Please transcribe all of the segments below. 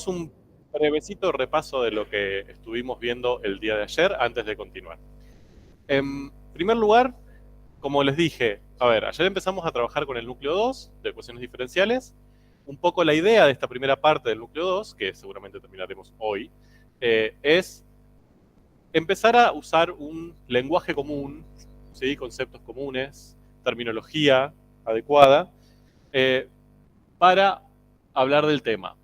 hagamos un brevecito repaso de lo que estuvimos viendo el día de ayer antes de continuar. En primer lugar, como les dije, ayer empezamos a trabajar con el núcleo 2 de ecuaciones diferenciales. Un poco la idea de esta primera parte del núcleo 2, que seguramente terminaremos hoy, es empezar a usar un lenguaje común, ¿sí? Conceptos comunes, terminología adecuada, para hablar del tema.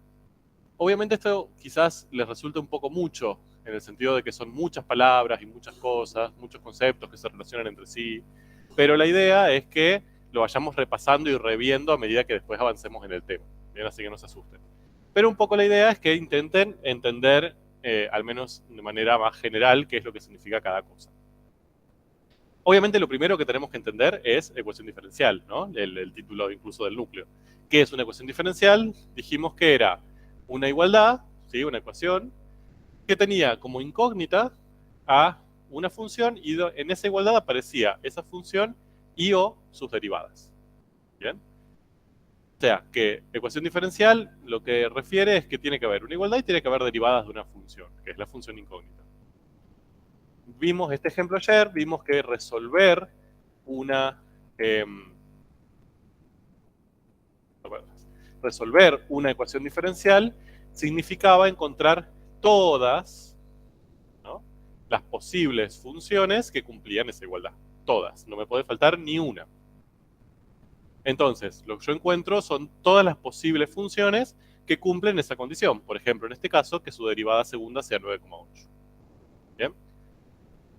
Obviamente esto quizás les resulta un poco mucho, en el sentido de que son muchas palabras y muchas cosas, muchos conceptos que se relacionan entre sí, pero la idea es que lo vayamos repasando y reviendo a medida que después avancemos en el tema, bien, así que no se asusten. Pero un poco la idea es que intenten entender, al menos de manera más general, qué es lo que significa cada cosa. Obviamente lo primero que tenemos que entender es ecuación diferencial, ¿no? El título incluso del núcleo. ¿Qué es una ecuación diferencial? Dijimos que era una igualdad, ¿sí? Una ecuación, que tenía como incógnita a una función y en esa igualdad aparecía esa función y o sus derivadas. ¿Bien? O sea, que ecuación diferencial lo que refiere es que tiene que haber una igualdad y tiene que haber derivadas de una función, que es la función incógnita. Vimos este ejemplo ayer, vimos que resolver una ecuación diferencial significaba encontrar todas, ¿no?, las posibles funciones que cumplían esa igualdad. Todas, no me puede faltar ni una. Entonces, lo que yo encuentro son todas las posibles funciones que cumplen esa condición. Por ejemplo, en este caso, que su derivada segunda sea 9,8. ¿Bien?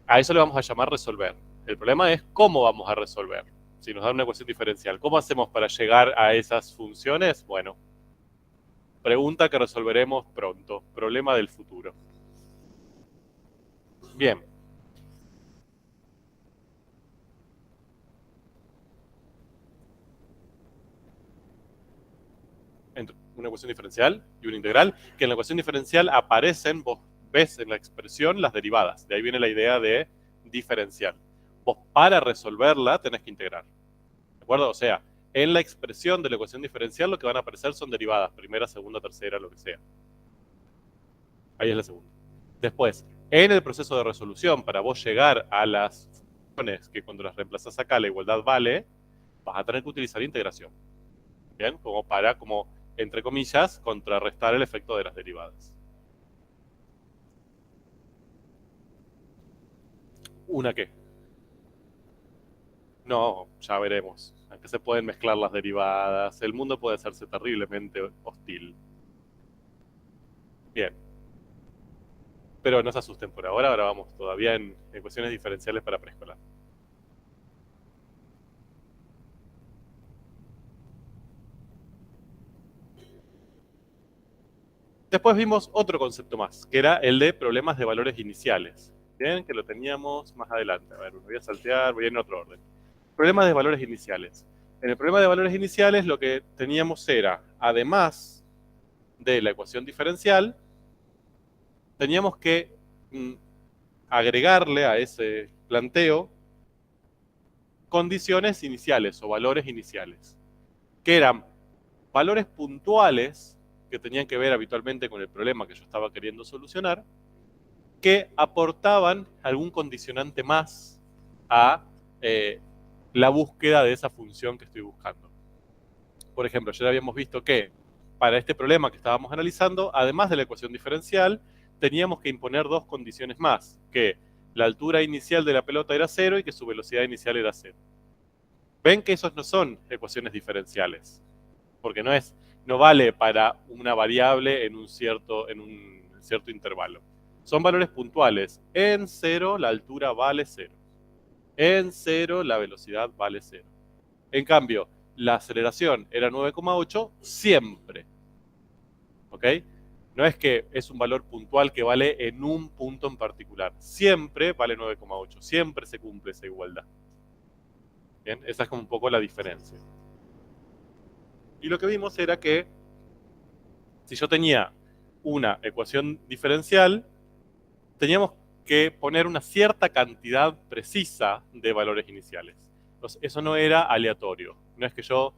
A eso le vamos a llamar resolver. El problema es cómo vamos a resolver. Si nos dan una ecuación diferencial, ¿cómo hacemos para llegar a esas funciones? Bueno, pregunta que resolveremos pronto. Problema del futuro. Bien. Entre una ecuación diferencial y una integral, que en la ecuación diferencial aparecen, vos ves en la expresión las derivadas. De ahí viene la idea de diferencial. Vos para resolverla tenés que integrar. ¿De acuerdo? O sea, en la expresión de la ecuación diferencial lo que van a aparecer son derivadas, primera, segunda, tercera, lo que sea. Ahí es la segunda. Después, en el proceso de resolución, para vos llegar a las funciones que cuando las reemplazás acá la igualdad vale, vas a tener que utilizar integración. ¿Bien? Como para, como, entre comillas, contrarrestar el efecto de las derivadas. ¿Una qué? No, ya veremos. Aunque se pueden mezclar las derivadas, el mundo puede hacerse terriblemente hostil. Bien. Pero no se asusten por ahora, ahora vamos todavía en ecuaciones diferenciales para preescolar. Después vimos otro concepto más, que era el de problemas de valores iniciales. Bien, que lo teníamos más adelante. A ver, me voy a saltear, voy en otro orden. Problemas de valores iniciales. En el problema de valores iniciales lo que teníamos era, además de la ecuación diferencial, teníamos que agregarle a ese planteo condiciones iniciales o valores iniciales, que eran valores puntuales que tenían que ver habitualmente con el problema que yo estaba queriendo solucionar, que aportaban algún condicionante más a la búsqueda de esa función que estoy buscando. Por ejemplo, ya habíamos visto que para este problema que estábamos analizando, además de la ecuación diferencial, teníamos que imponer dos condiciones más, que la altura inicial de la pelota era 0 y que su velocidad inicial era 0. Ven que esos no son ecuaciones diferenciales, porque no vale para una variable en un cierto intervalo. Son valores puntuales. En 0 la altura vale 0. En 0 la velocidad vale 0. En cambio, la aceleración era 9,8 siempre. ¿Ok? No es que es un valor puntual que vale en un punto en particular. Siempre vale 9,8. Siempre se cumple esa igualdad. Bien, esa es como un poco la diferencia. Y lo que vimos era que si yo tenía una ecuación diferencial, teníamos que poner una cierta cantidad precisa de valores iniciales. Entonces, eso no era aleatorio. No es que yo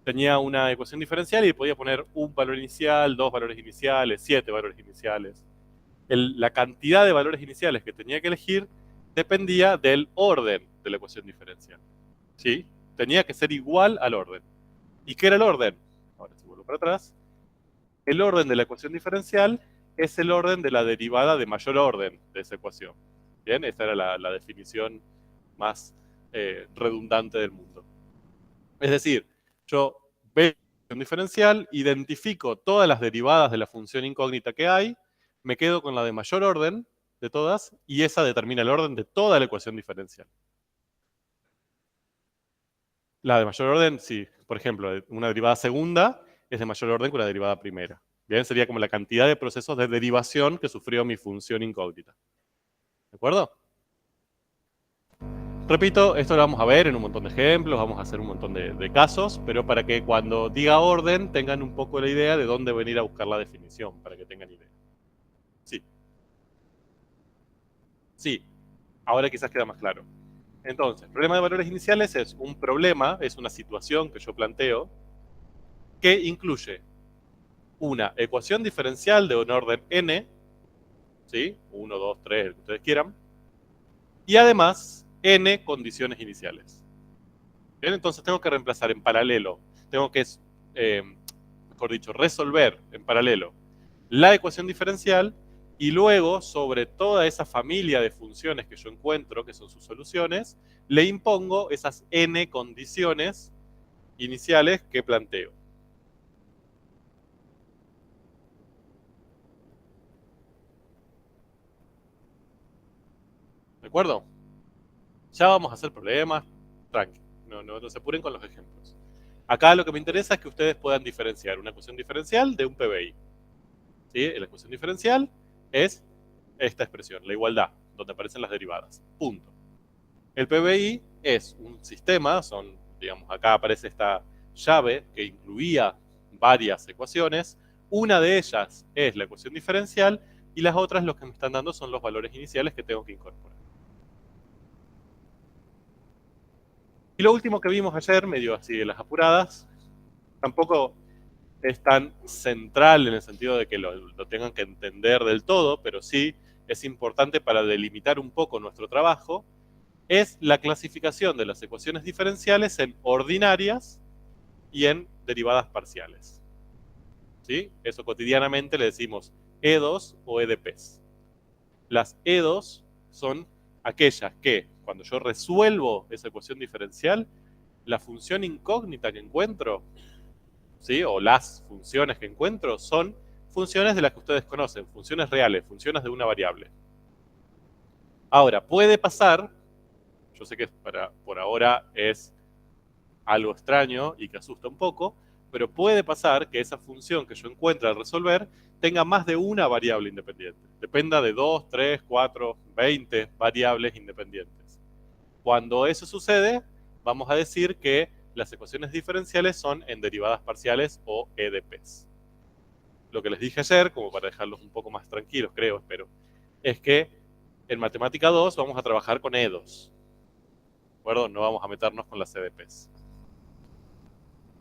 tenía una ecuación diferencial y podía poner un valor inicial, dos valores iniciales, 7 valores iniciales. La cantidad de valores iniciales que tenía que elegir dependía del orden de la ecuación diferencial. ¿Sí? Tenía que ser igual al orden. ¿Y qué era el orden? Ahora si vuelvo para atrás. El orden de la ecuación diferencial es el orden de la derivada de mayor orden de esa ecuación. Bien, esta era la definición más redundante del mundo. Es decir, yo veo la ecuación diferencial, identifico todas las derivadas de la función incógnita que hay, me quedo con la de mayor orden de todas y esa determina el orden de toda la ecuación diferencial. La de mayor orden, sí, por ejemplo, una derivada segunda es de mayor orden que una derivada primera. Bien, sería como la cantidad de procesos de derivación que sufrió mi función incógnita. ¿De acuerdo? Repito, esto lo vamos a ver en un montón de ejemplos, vamos a hacer un montón de casos, pero para que cuando diga orden tengan un poco la idea de dónde venir a buscar la definición, para que tengan idea. Sí. Sí. Ahora quizás queda más claro. Entonces, el problema de valores iniciales es un problema, es una situación que yo planteo, que incluye una ecuación diferencial de un orden n, ¿sí? 1, 2, 3, el que ustedes quieran, y además n condiciones iniciales. Bien, entonces tengo que reemplazar en paralelo, tengo que, mejor dicho, resolver en paralelo la ecuación diferencial y luego sobre toda esa familia de funciones que yo encuentro, que son sus soluciones, le impongo esas n condiciones iniciales que planteo. ¿De acuerdo? Ya vamos a hacer problemas, tranqui, no se apuren con los ejemplos. Acá lo que me interesa es que ustedes puedan diferenciar una ecuación diferencial de un PBI. ¿Sí? La ecuación diferencial es esta expresión, la igualdad, donde aparecen las derivadas. Punto. El PBI es un sistema, digamos, acá aparece esta llave que incluía varias ecuaciones. Una de ellas es la ecuación diferencial y las otras lo que me están dando son los valores iniciales que tengo que incorporar. Y lo último que vimos ayer, medio así de las apuradas, tampoco es tan central en el sentido de que lo tengan que entender del todo, pero sí es importante para delimitar un poco nuestro trabajo, es la clasificación de las ecuaciones diferenciales en ordinarias y en derivadas parciales. ¿Sí? Eso cotidianamente le decimos E2 o EDPs. Las E2 son aquellas que, cuando yo resuelvo esa ecuación diferencial, la función incógnita que encuentro, ¿sí? O las funciones que encuentro, son funciones de las que ustedes conocen, funciones reales, funciones de una variable. Ahora, puede pasar, yo sé que por ahora es algo extraño y que asusta un poco, pero puede pasar que esa función que yo encuentre al resolver tenga más de una variable independiente. Dependa de 2, 3, 4, 20 variables independientes. Cuando eso sucede, vamos a decir que las ecuaciones diferenciales son en derivadas parciales o EDPs. Lo que les dije ayer, como para dejarlos un poco más tranquilos, creo, espero, es que en matemática 2 vamos a trabajar con E2. ¿De acuerdo? No vamos a meternos con las EDPs.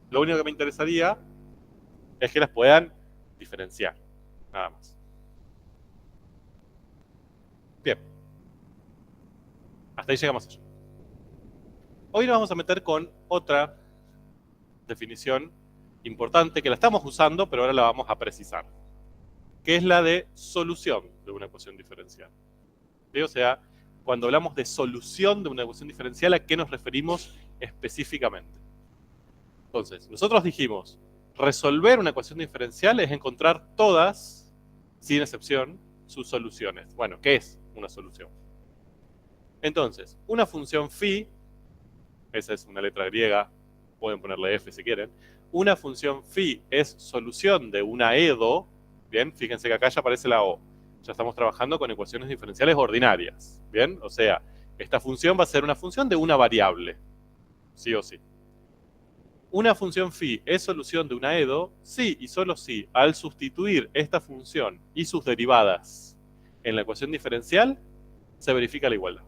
Lo único que me interesaría es que las puedan diferenciar, nada más. Bien. Hasta ahí llegamos allá. Hoy nos vamos a meter con otra definición importante que la estamos usando, pero ahora la vamos a precisar, que es la de solución de una ecuación diferencial. ¿Sí? O sea, cuando hablamos de solución de una ecuación diferencial, ¿a qué nos referimos específicamente? Entonces, nosotros dijimos, resolver una ecuación diferencial es encontrar todas, sin excepción, sus soluciones. Bueno, ¿qué es una solución? Entonces, una función phi, esa es una letra griega, pueden ponerle f si quieren, una función phi es solución de una EDO, bien, fíjense que acá ya aparece la O, ya estamos trabajando con ecuaciones diferenciales ordinarias, bien, o sea, esta función va a ser una función de una variable, sí o sí. Una función phi es solución de una EDO, sí y solo si, al sustituir esta función y sus derivadas en la ecuación diferencial, se verifica la igualdad.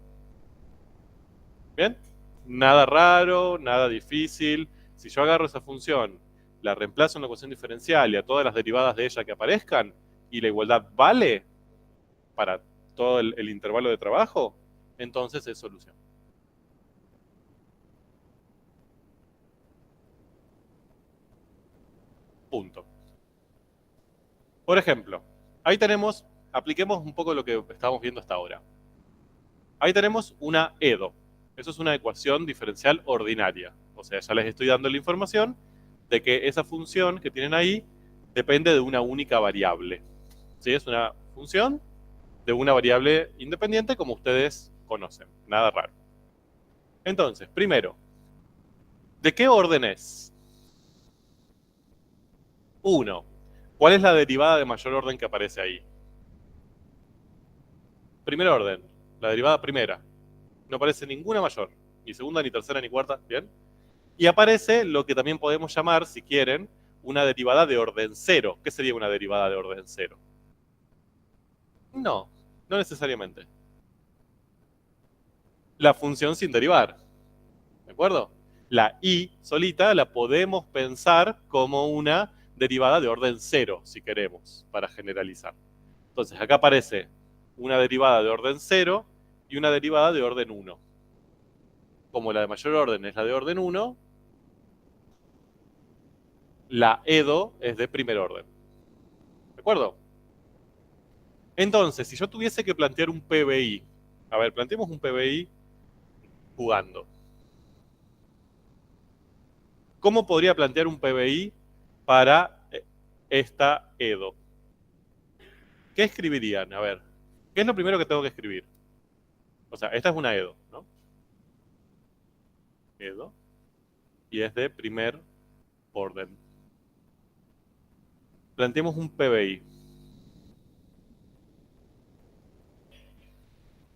¿Bien? Nada raro, nada difícil, Si yo agarro esa función, la reemplazo en la ecuación diferencial y a todas las derivadas de ella que aparezcan, y la igualdad vale para todo el intervalo de trabajo, entonces es solución. Punto. Por ejemplo, ahí tenemos, apliquemos un poco lo que estábamos viendo hasta ahora. Ahí tenemos una EDO. Eso es una ecuación diferencial ordinaria. O sea, ya les estoy dando la información de que esa función que tienen ahí depende de una única variable. ¿Sí? Es una función de una variable independiente como ustedes conocen. Nada raro. Entonces, primero, ¿de qué orden es? 1. ¿Cuál es la derivada de mayor orden que aparece ahí? Primer orden, la derivada primera. No aparece ninguna mayor, ni segunda, ni tercera, ni cuarta, ¿bien? Y aparece lo que también podemos llamar, si quieren, una derivada de orden cero. ¿Qué sería una derivada de orden cero? No, no necesariamente. La función sin derivar, ¿de acuerdo? La y solita la podemos pensar como una derivada de orden cero, si queremos, para generalizar. Entonces, acá aparece una derivada de orden cero y una derivada de orden 1. Como la de mayor orden es la de orden 1, la EDO es de primer orden. ¿De acuerdo? Entonces, si yo tuviese que plantear un PBI, a ver, planteemos un PBI jugando. ¿Cómo podría plantear un PBI para esta EDO? ¿Qué escribirían? A ver, ¿qué es lo primero que tengo que escribir? O sea, esta es una EDO, ¿no? EDO. Y es de primer orden. Planteemos un PBI.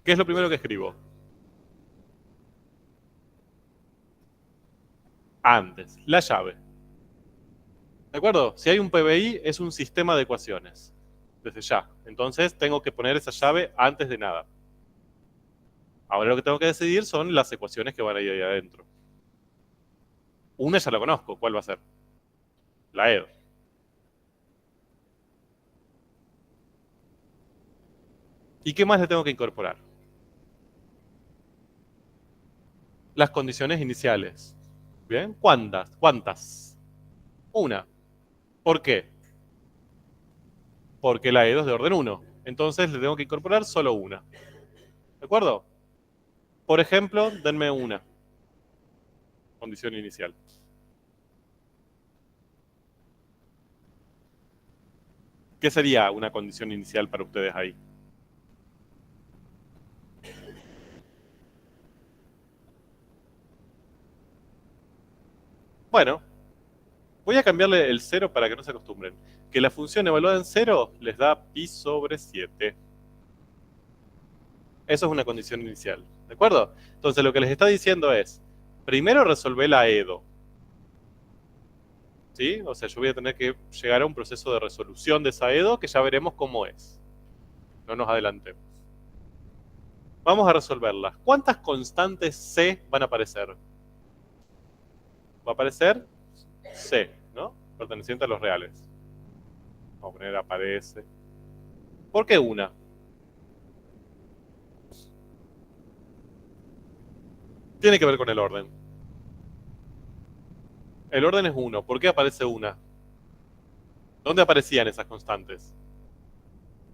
¿Qué es lo primero que escribo? Antes, la llave. ¿De acuerdo? Si hay un PBI, es un sistema de ecuaciones. Desde ya. Entonces, tengo que poner esa llave antes de nada. Ahora lo que tengo que decidir son las ecuaciones que van a ir ahí adentro. Una ya la conozco. ¿Cuál va a ser? La EDO. ¿Y qué más le tengo que incorporar? Las condiciones iniciales. ¿Bien? ¿Cuántas? ¿Cuántas? Una. ¿Por qué? Porque la EDO es de orden 1. Entonces le tengo que incorporar solo una. ¿De acuerdo? Por ejemplo, denme una condición inicial. ¿Qué sería una condición inicial para ustedes ahí? Bueno, voy a cambiarle el 0 para que no se acostumbren. Que la función evaluada en 0 les da pi sobre 7. Eso es una condición inicial. ¿De acuerdo? Entonces lo que les está diciendo es, primero resolver la EDO. ¿Sí? O sea, yo voy a tener que llegar a un proceso de resolución de esa EDO que ya veremos cómo es. No nos adelantemos. Vamos a resolverlas. ¿Cuántas constantes C van a aparecer? Va a aparecer C, ¿no? Perteneciente a los reales. Vamos a poner aparece. ¿Por qué una? Tiene que ver con el orden. El orden es 1. ¿Por qué aparece una? ¿Dónde aparecían esas constantes?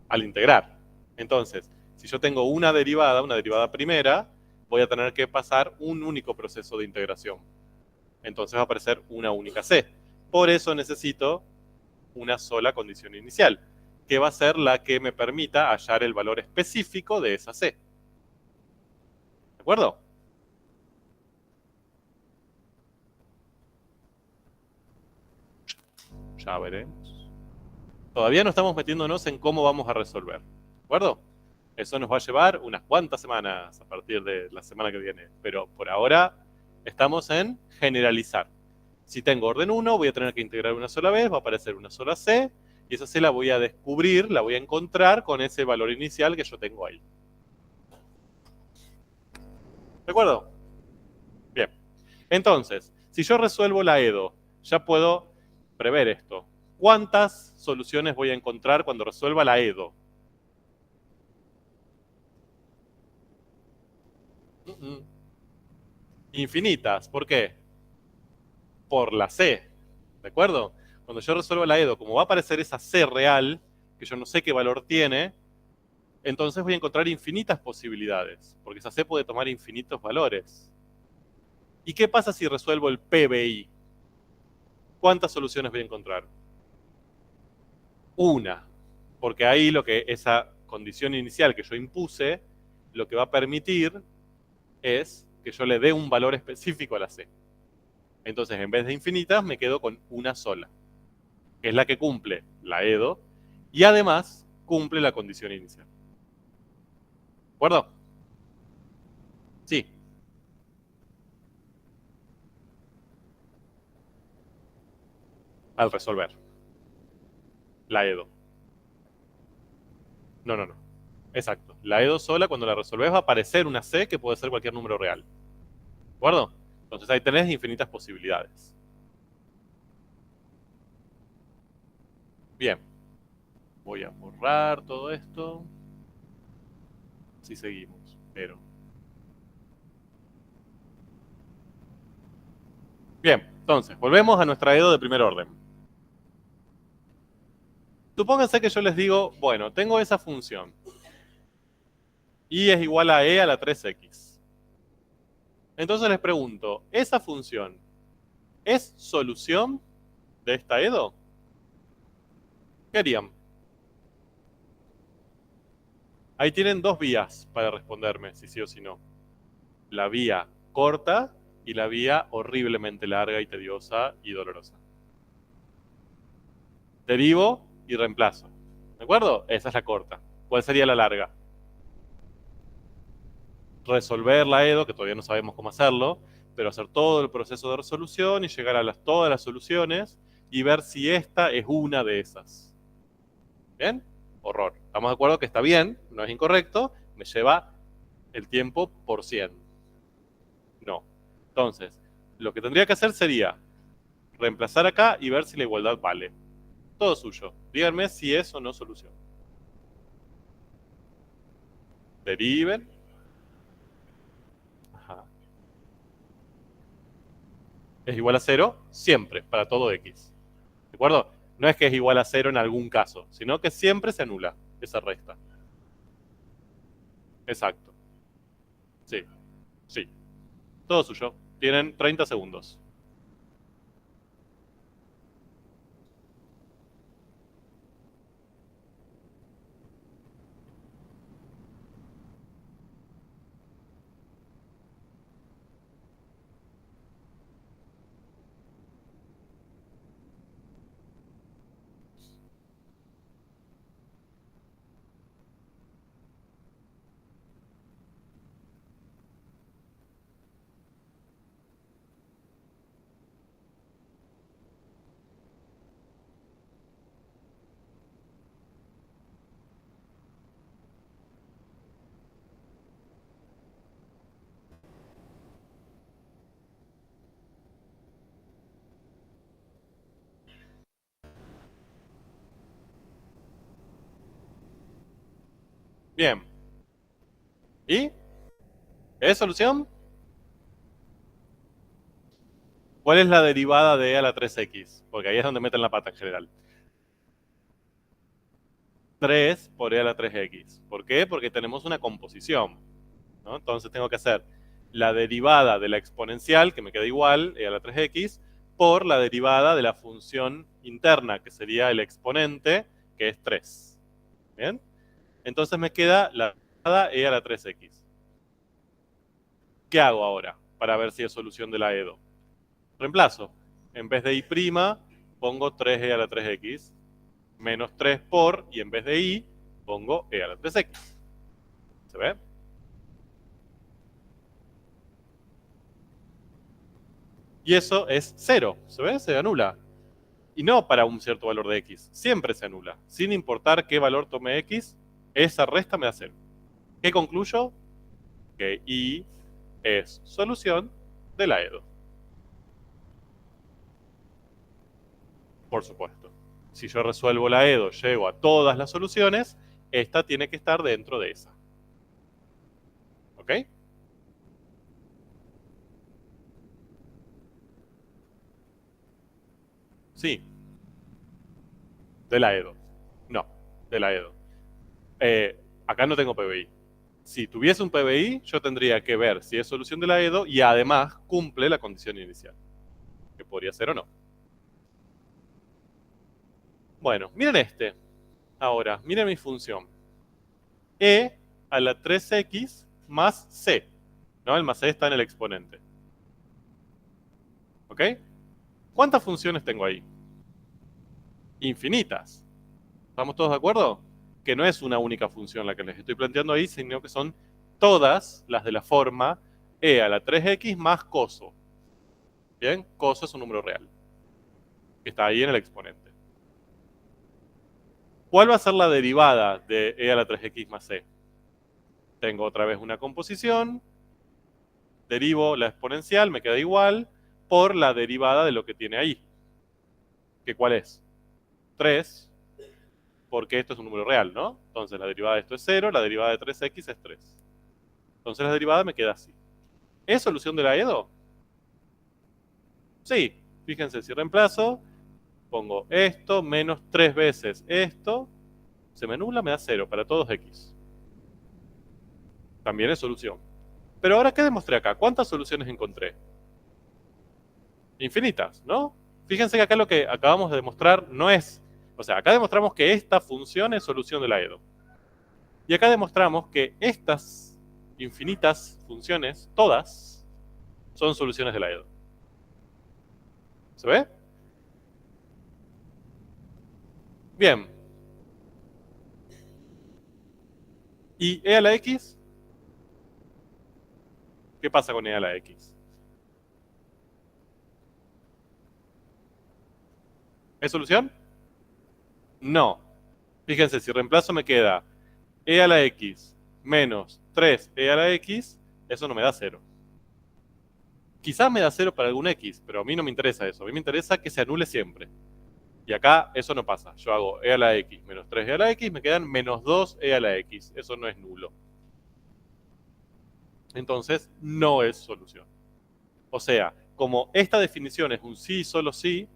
Al integrar. Entonces, si yo tengo una derivada primera, voy a tener que pasar un único proceso de integración. Entonces va a aparecer una única C. Por eso necesito una sola condición inicial, que va a ser la que me permita hallar el valor específico de esa C. ¿De acuerdo? Ya veremos. Todavía no estamos metiéndonos en cómo vamos a resolver. ¿De acuerdo? Eso nos va a llevar unas cuantas semanas a partir de la semana que viene. Pero por ahora estamos en generalizar. Si tengo orden 1, voy a tener que integrar una sola vez, va a aparecer una sola C, y esa C la voy a descubrir, la voy a encontrar con ese valor inicial que yo tengo ahí. ¿De acuerdo? Bien. Entonces, Si yo resuelvo la EDO, ya puedo prever esto. ¿Cuántas soluciones voy a encontrar cuando resuelva la EDO? Infinitas. ¿Por qué? Por la C. ¿De acuerdo? Cuando yo resuelva la EDO, como va a aparecer esa C real, que yo no sé qué valor tiene, entonces voy a encontrar infinitas posibilidades, porque esa C puede tomar infinitos valores. ¿Y qué pasa si resuelvo el PBI? ¿Cuántas soluciones voy a encontrar? Una, porque ahí lo que esa condición inicial que yo impuse, lo que va a permitir es que yo le dé un valor específico a la C. Entonces, en vez de infinitas, me quedo con una sola, que es la que cumple la EDO, y además cumple la condición inicial. ¿De acuerdo? Sí. Al resolver la EDO. No, no, no. Exacto. La EDO sola, cuando la resolves, va a aparecer una C que puede ser cualquier número real. ¿De acuerdo? Entonces ahí tenés infinitas posibilidades. Bien. Voy a borrar todo esto. Así seguimos. Pero. Bien. Entonces, volvemos a nuestra EDO de primer orden. Supónganse que yo les digo, bueno, tengo esa función. Y es igual a e a la 3x. Entonces les pregunto, ¿esa función es solución de esta EDO? ¿Qué harían? Ahí tienen dos vías para responderme, si sí o si no. La vía corta y la vía horriblemente larga y tediosa y dolorosa. Derivo y reemplazo. ¿De acuerdo? Esa es la corta. ¿Cuál sería la larga? Resolver la EDO, que todavía no sabemos cómo hacerlo, pero hacer todo el proceso de resolución y llegar a todas las soluciones y ver si esta es una de esas. ¿Bien? Horror. ¿Estamos de acuerdo que está bien? No es incorrecto. Me lleva el tiempo por 100. No. Entonces, lo que tendría que hacer sería reemplazar acá y ver si la igualdad vale. Todo suyo. Díganme si es o no solución. Deriven. Ajá. Es igual a 0 siempre, para todo x. ¿De acuerdo? No es que es igual a 0 en algún caso, sino que siempre se anula esa resta. Exacto. Sí, sí. Todo suyo. Tienen 30 segundos. Bien. ¿Y? ¿Es solución? ¿Cuál es la derivada de e a la 3x? Porque ahí es donde meten la pata en general. 3 por e a la 3x. ¿Por qué? Porque tenemos una composición, ¿no? Entonces tengo que hacer la derivada de la exponencial, que me queda igual, e a la 3x, por la derivada de la función interna, que sería el exponente, que es 3. ¿Bien? Entonces me queda la derivada e a la 3x. ¿Qué hago ahora para ver si es solución de la EDO? Reemplazo. En vez de i', pongo 3e a la 3x, menos 3 por, y en vez de i, pongo e a la 3x. ¿Se ve? Y eso es 0. ¿Se ve? Se anula. Y no para un cierto valor de x. Siempre se anula. Sin importar qué valor tome x, esa resta me da 0. ¿Qué concluyo? Que i es solución de la EDO. Por supuesto. Si yo resuelvo la EDO, llego a todas las soluciones, esta tiene que estar dentro de esa. ¿Ok? Sí, de la EDO. No, de la EDO. Acá no tengo PBI. Si tuviese un PBI, yo tendría que ver si es solución de la EDO y además cumple la condición inicial, que podría ser o no. Bueno, miren este. Ahora, miren mi función. E a la 3x más c. ¿No? El más c está en el exponente. ¿Ok? ¿Cuántas funciones tengo ahí? Infinitas. ¿Estamos todos de acuerdo? Que no es una única función la que les estoy planteando ahí, sino que son todas las de la forma e a la 3x más coso. ¿Bien? Coso es un número real, que está ahí en el exponente. ¿Cuál va a ser la derivada de e a la 3x más c? Tengo otra vez una composición, derivo la exponencial, me queda igual, por la derivada de lo que tiene ahí. ¿Que cuál es? 3, porque esto es un número real, ¿no? Entonces la derivada de esto es 0, la derivada de 3x es 3. Entonces la derivada me queda así. ¿Es solución de la EDO? Sí. Fíjense, si reemplazo, pongo esto menos 3 veces esto, se me nubla, me da 0 para todos x. También es solución. Pero ahora, ¿qué demostré acá? ¿Cuántas soluciones encontré? Infinitas, ¿no? Fíjense que acá lo que acabamos de demostrar no es... O sea, acá demostramos que esta función es solución de la EDO. Y acá demostramos que estas infinitas funciones, todas, son soluciones de la EDO. ¿Se ve? Bien. ¿Y e a la x? ¿Qué pasa con e a la x? ¿Es solución? No. Fíjense, si reemplazo me queda e a la x menos 3e a la x, eso no me da 0. Quizás me da 0 para algún x, pero a mí no me interesa eso. A mí me interesa que se anule siempre. Y acá eso no pasa. Yo hago e a la x menos 3e a la x, me quedan menos 2e a la x. Eso no es nulo. Entonces, no es solución. O sea, como esta definición es un sí y solo sí,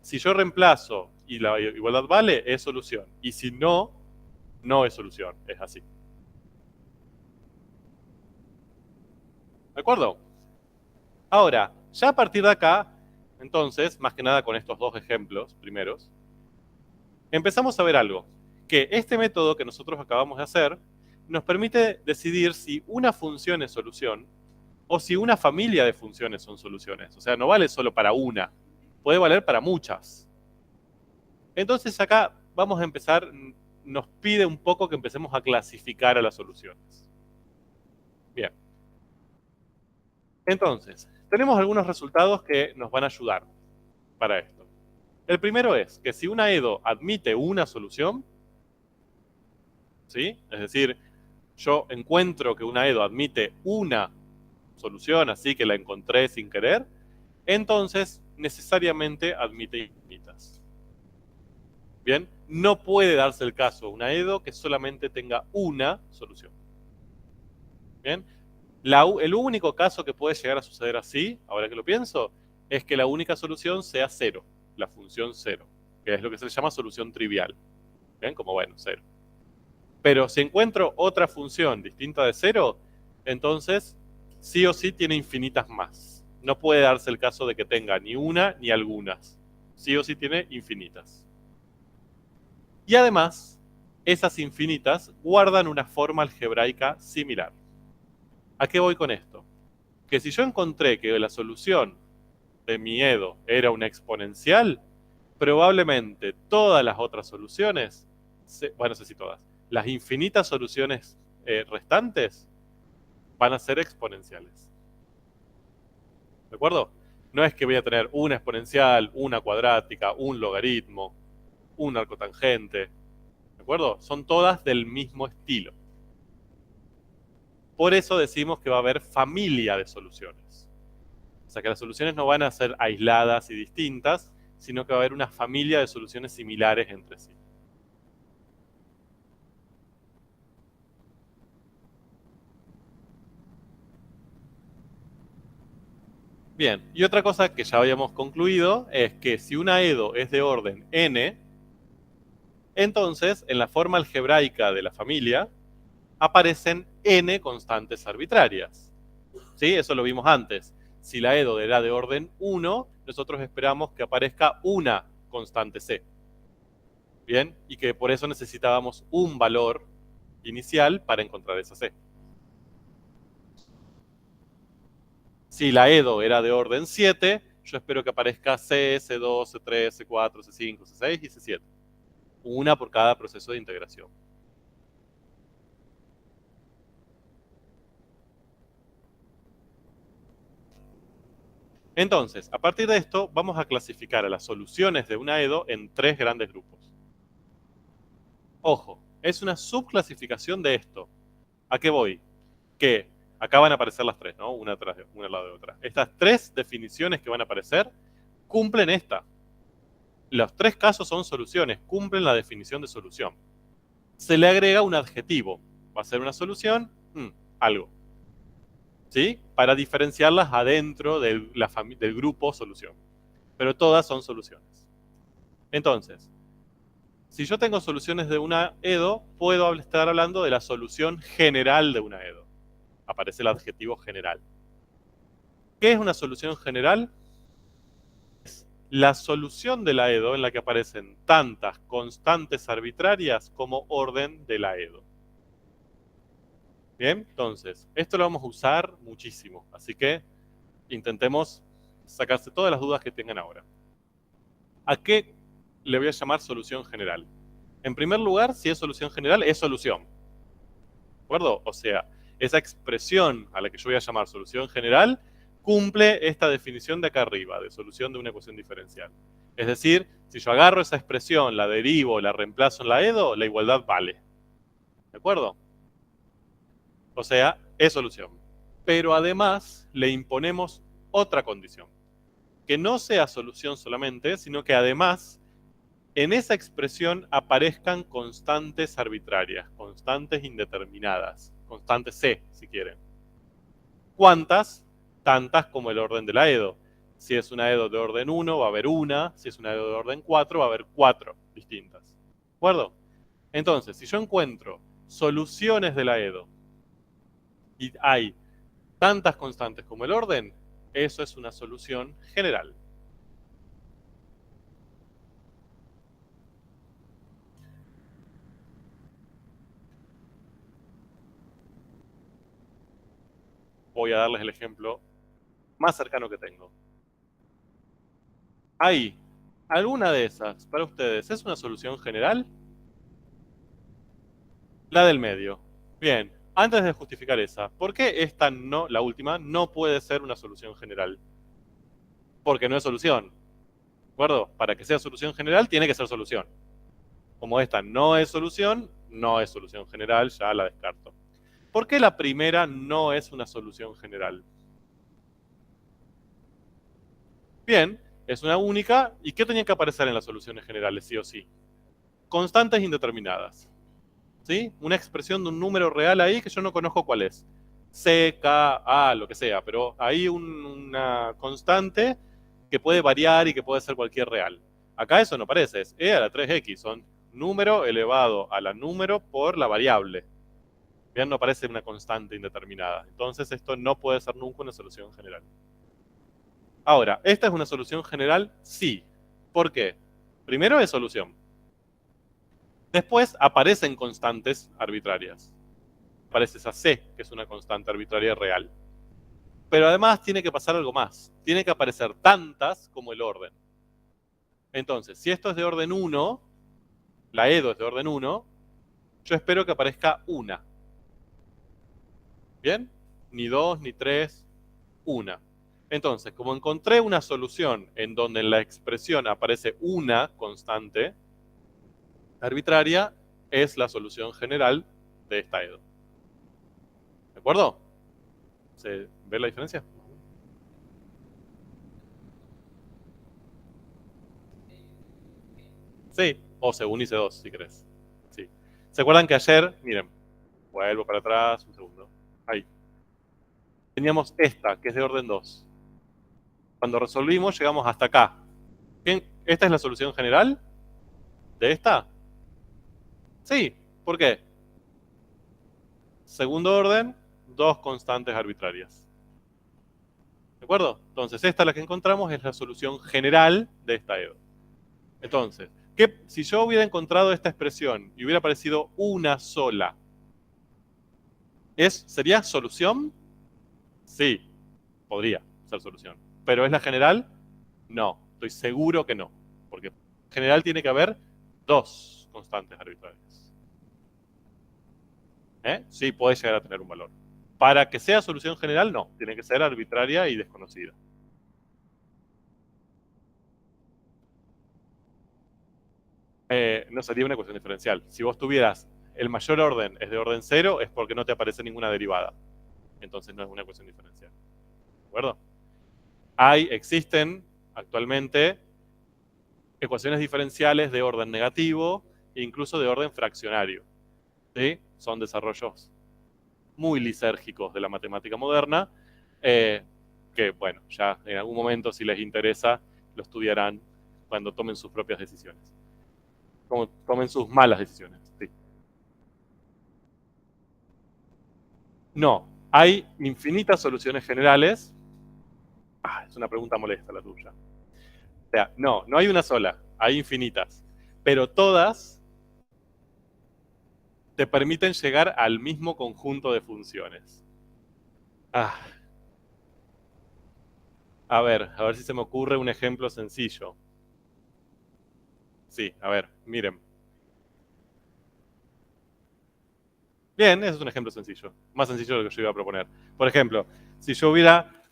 si yo reemplazo y la igualdad vale, es solución. Y si no, no es solución. Es así. ¿De acuerdo? Ahora, ya a partir de acá, entonces, más que nada con estos dos ejemplos primeros, empezamos a ver algo. Que este método que nosotros acabamos de hacer nos permite decidir si una función es solución o si una familia de funciones son soluciones. O sea, no vale solo para una, puede valer para muchas. Entonces acá vamos a empezar, nos pide un poco que empecemos a clasificar a las soluciones. Bien. Entonces, tenemos algunos resultados que nos van a ayudar para esto. El primero es que si una EDO admite una solución, ¿sí? Es decir, yo encuentro que una EDO admite una solución, así que la encontré sin querer, entonces necesariamente admite infinitas. Bien, no puede darse el caso una EDO que solamente tenga una solución. Bien, el único caso que puede llegar a suceder así, ahora que lo pienso, es que la única solución sea 0, la función 0, que es lo que se llama solución trivial. Bien, como bueno, 0. Pero si encuentro otra función distinta de 0, entonces sí o sí tiene infinitas más. No puede darse el caso de que tenga ni una ni algunas. Sí o sí tiene infinitas. Y además, esas infinitas guardan una forma algebraica similar. ¿A qué voy con esto? Que si yo encontré que la solución de mi EDO era una exponencial, probablemente todas las otras soluciones, bueno, no sé si todas, las infinitas soluciones restantes van a ser exponenciales. ¿De acuerdo? No es que voy a tener una exponencial, una cuadrática, un logaritmo, un arcotangente. ¿De acuerdo? Son todas del mismo estilo. Por eso decimos que va a haber familia de soluciones. O sea que las soluciones no van a ser aisladas y distintas, sino que va a haber una familia de soluciones similares entre sí. Bien, y otra cosa que ya habíamos concluido es que si una EDO es de orden n, entonces en la forma algebraica de la familia aparecen n constantes arbitrarias. ¿Sí? Eso lo vimos antes. Si la EDO era de orden 1, nosotros esperamos que aparezca una constante c. Bien, y que por eso necesitábamos un valor inicial para encontrar esa c. Si la EDO era de orden 7, yo espero que aparezca C, C2, C3, C4, C5, C6 y C7. Una por cada proceso de integración. Entonces, a partir de esto, vamos a clasificar a las soluciones de una EDO en 3 grandes grupos. Ojo, es una subclasificación de esto. ¿A qué voy? Que acá van a aparecer las 3, ¿no? Una al lado de otra. Estas 3 definiciones que van a aparecer cumplen esta. Los 3 casos son soluciones, cumplen la definición de solución. Se le agrega un adjetivo. Va a ser una solución, algo. ¿Sí? Para diferenciarlas adentro del grupo solución. Pero todas son soluciones. Entonces, si yo tengo soluciones de una EDO, puedo estar hablando de la solución general de una EDO. Aparece el adjetivo general. ¿Qué es una solución general? Es la solución de la EDO en la que aparecen tantas constantes arbitrarias como orden de la EDO. Bien, entonces, esto lo vamos a usar muchísimo, así que intentemos sacarse todas las dudas que tengan ahora. ¿A qué le voy a llamar solución general? En primer lugar, si es solución general, es solución. ¿De acuerdo? O sea, esa expresión a la que yo voy a llamar solución general cumple esta definición de acá arriba, de solución de una ecuación diferencial. Es decir, si yo agarro esa expresión, la derivo, la reemplazo en la EDO, la igualdad vale. ¿De acuerdo? O sea, es solución. Pero además le imponemos otra condición. Que no sea solución solamente, sino que además en esa expresión aparezcan constantes arbitrarias, constantes indeterminadas, constantes C, si quieren. ¿Cuántas? Tantas como el orden de la EDO. Si es una EDO de orden 1, va a haber una. Si es una EDO de orden 4, va a haber 4 distintas. ¿De acuerdo? Entonces, si yo encuentro soluciones de la EDO y hay tantas constantes como el orden, eso es una solución general. Voy a darles el ejemplo más cercano que tengo. Ahí, ¿alguna de esas para ustedes es una solución general? La del medio. Bien, antes de justificar esa, ¿por qué esta no, la última, no puede ser una solución general? Porque no es solución. ¿De acuerdo? Para que sea solución general, tiene que ser solución. Como esta no es solución general, ya la descarto. ¿Por qué la primera no es una solución general? Bien, es una única. ¿Y qué tenía que aparecer en las soluciones generales, sí o sí? Constantes indeterminadas. ¿Sí? Una expresión de un número real ahí que yo no conozco cuál es. C, K, A, lo que sea, pero hay una constante que puede variar y que puede ser cualquier real. Acá eso no aparece, es e a la 3x, son número elevado a la número por la variable. Bien, no aparece una constante indeterminada. Entonces esto no puede ser nunca una solución general. Ahora, ¿esta es una solución general? Sí. ¿Por qué? Primero es solución. Después aparecen constantes arbitrarias. Aparece esa C, que es una constante arbitraria real. Pero además tiene que pasar algo más. Tiene que aparecer tantas como el orden. Entonces, si esto es de orden 1, la EDO es de orden 1, yo espero que aparezca una. ¿Bien? Ni 2, ni 3, una. Entonces, como encontré una solución en donde en la expresión aparece una constante arbitraria, es la solución general de esta EDO. ¿De acuerdo? ¿Se ve la diferencia? Sí, o según IC2, si querés. Sí. ¿Se acuerdan que ayer, miren, vuelvo para atrás, un segundo, ahí, teníamos esta, que es de orden 2. Cuando resolvimos, llegamos hasta acá. ¿Esta es la solución general de esta? Sí, ¿por qué? Segundo orden, dos constantes arbitrarias. ¿De acuerdo? Entonces, esta la que encontramos es la solución general de esta EDO. Entonces, si yo hubiera encontrado esta expresión y hubiera aparecido una sola, ¿sería solución? Sí, podría ser solución. ¿Pero es la general? No, estoy seguro que no. Porque en general tiene que haber dos constantes arbitrarias. Sí, puede llegar a tener un valor. Para que sea solución general, no. Tiene que ser arbitraria y desconocida. No sería una ecuación diferencial. Si vos tuvieras el mayor orden es de orden 0, es porque no te aparece ninguna derivada. Entonces no es una ecuación diferencial. ¿De acuerdo? Existen actualmente ecuaciones diferenciales de orden negativo e incluso de orden fraccionario. ¿Sí? Son desarrollos muy lisérgicos de la matemática moderna, que bueno, ya en algún momento si les interesa lo estudiarán cuando tomen sus propias decisiones. Como tomen sus malas decisiones. Sí. No, hay infinitas soluciones generales. Es una pregunta molesta la tuya. O sea, no hay una sola, hay infinitas. Pero todas te permiten llegar al mismo conjunto de funciones. A ver si se me ocurre un ejemplo sencillo. Sí, a ver, miren. Bien, ese es un ejemplo sencillo. Más sencillo de lo que yo iba a proponer. Por ejemplo, si yo hubiera...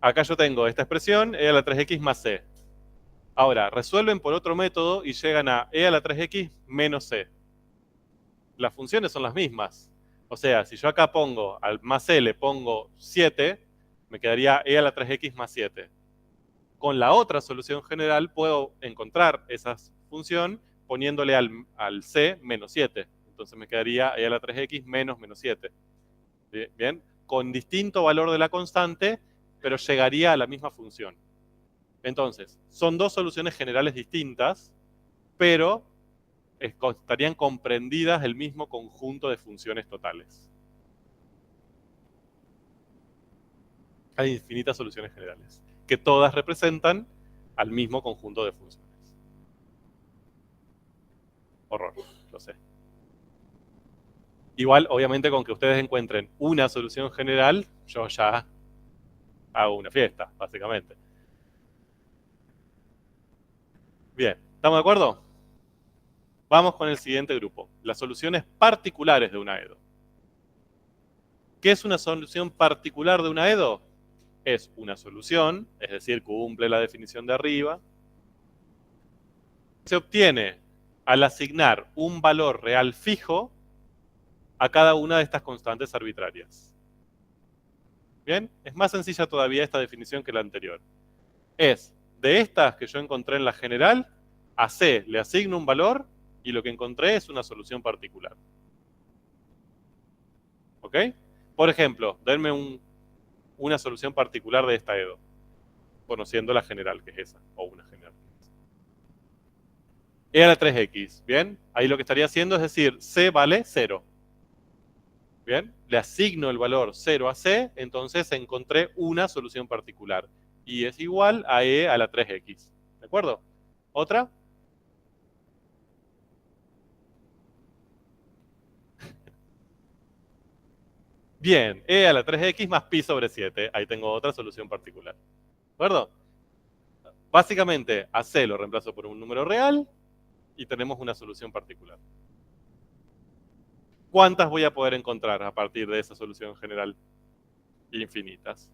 acá yo tengo esta expresión, e a la 3x más c. Ahora, resuelven por otro método y llegan a e a la 3x menos c. Las funciones son las mismas. O sea, si yo acá pongo al más c le pongo 7, me quedaría e a la 3x más 7. Con la otra solución general puedo encontrar esa función poniéndole al c menos 7. Entonces me quedaría e a la 3x menos 7. ¿Bien? Con distinto valor de la constante, pero llegaría a la misma función. Entonces, son dos soluciones generales distintas, pero estarían comprendidas el mismo conjunto de funciones totales. Hay infinitas soluciones generales, que todas representan al mismo conjunto de funciones. Horror, lo sé. Igual, obviamente, con que ustedes encuentren una solución general, yo ya hago una fiesta, básicamente. Bien, ¿estamos de acuerdo? Vamos con el siguiente grupo, las soluciones particulares de una EDO. ¿Qué es una solución particular de una EDO? Es una solución, es decir, cumple la definición de arriba. Se obtiene al asignar un valor real fijo a cada una de estas constantes arbitrarias. ¿Bien? Es más sencilla todavía esta definición que la anterior. Es de estas que yo encontré en la general, a C le asigno un valor y lo que encontré es una solución particular. ¿Ok? Por ejemplo, denme una solución particular de esta EDO, conociendo la general, que es esa, o una general. E a la 3x, ¿bien? Ahí lo que estaría haciendo es decir, C vale 0. ¿Bien? Le asigno el valor 0 a C, entonces encontré una solución particular. Y es igual a E a la 3x. ¿De acuerdo? ¿Otra? Bien, E a la 3x más pi sobre 7. Ahí tengo otra solución particular. ¿De acuerdo? Básicamente, a C lo reemplazo por un número real y tenemos una solución particular. ¿Cuántas voy a poder encontrar a partir de esa solución general? Infinitas.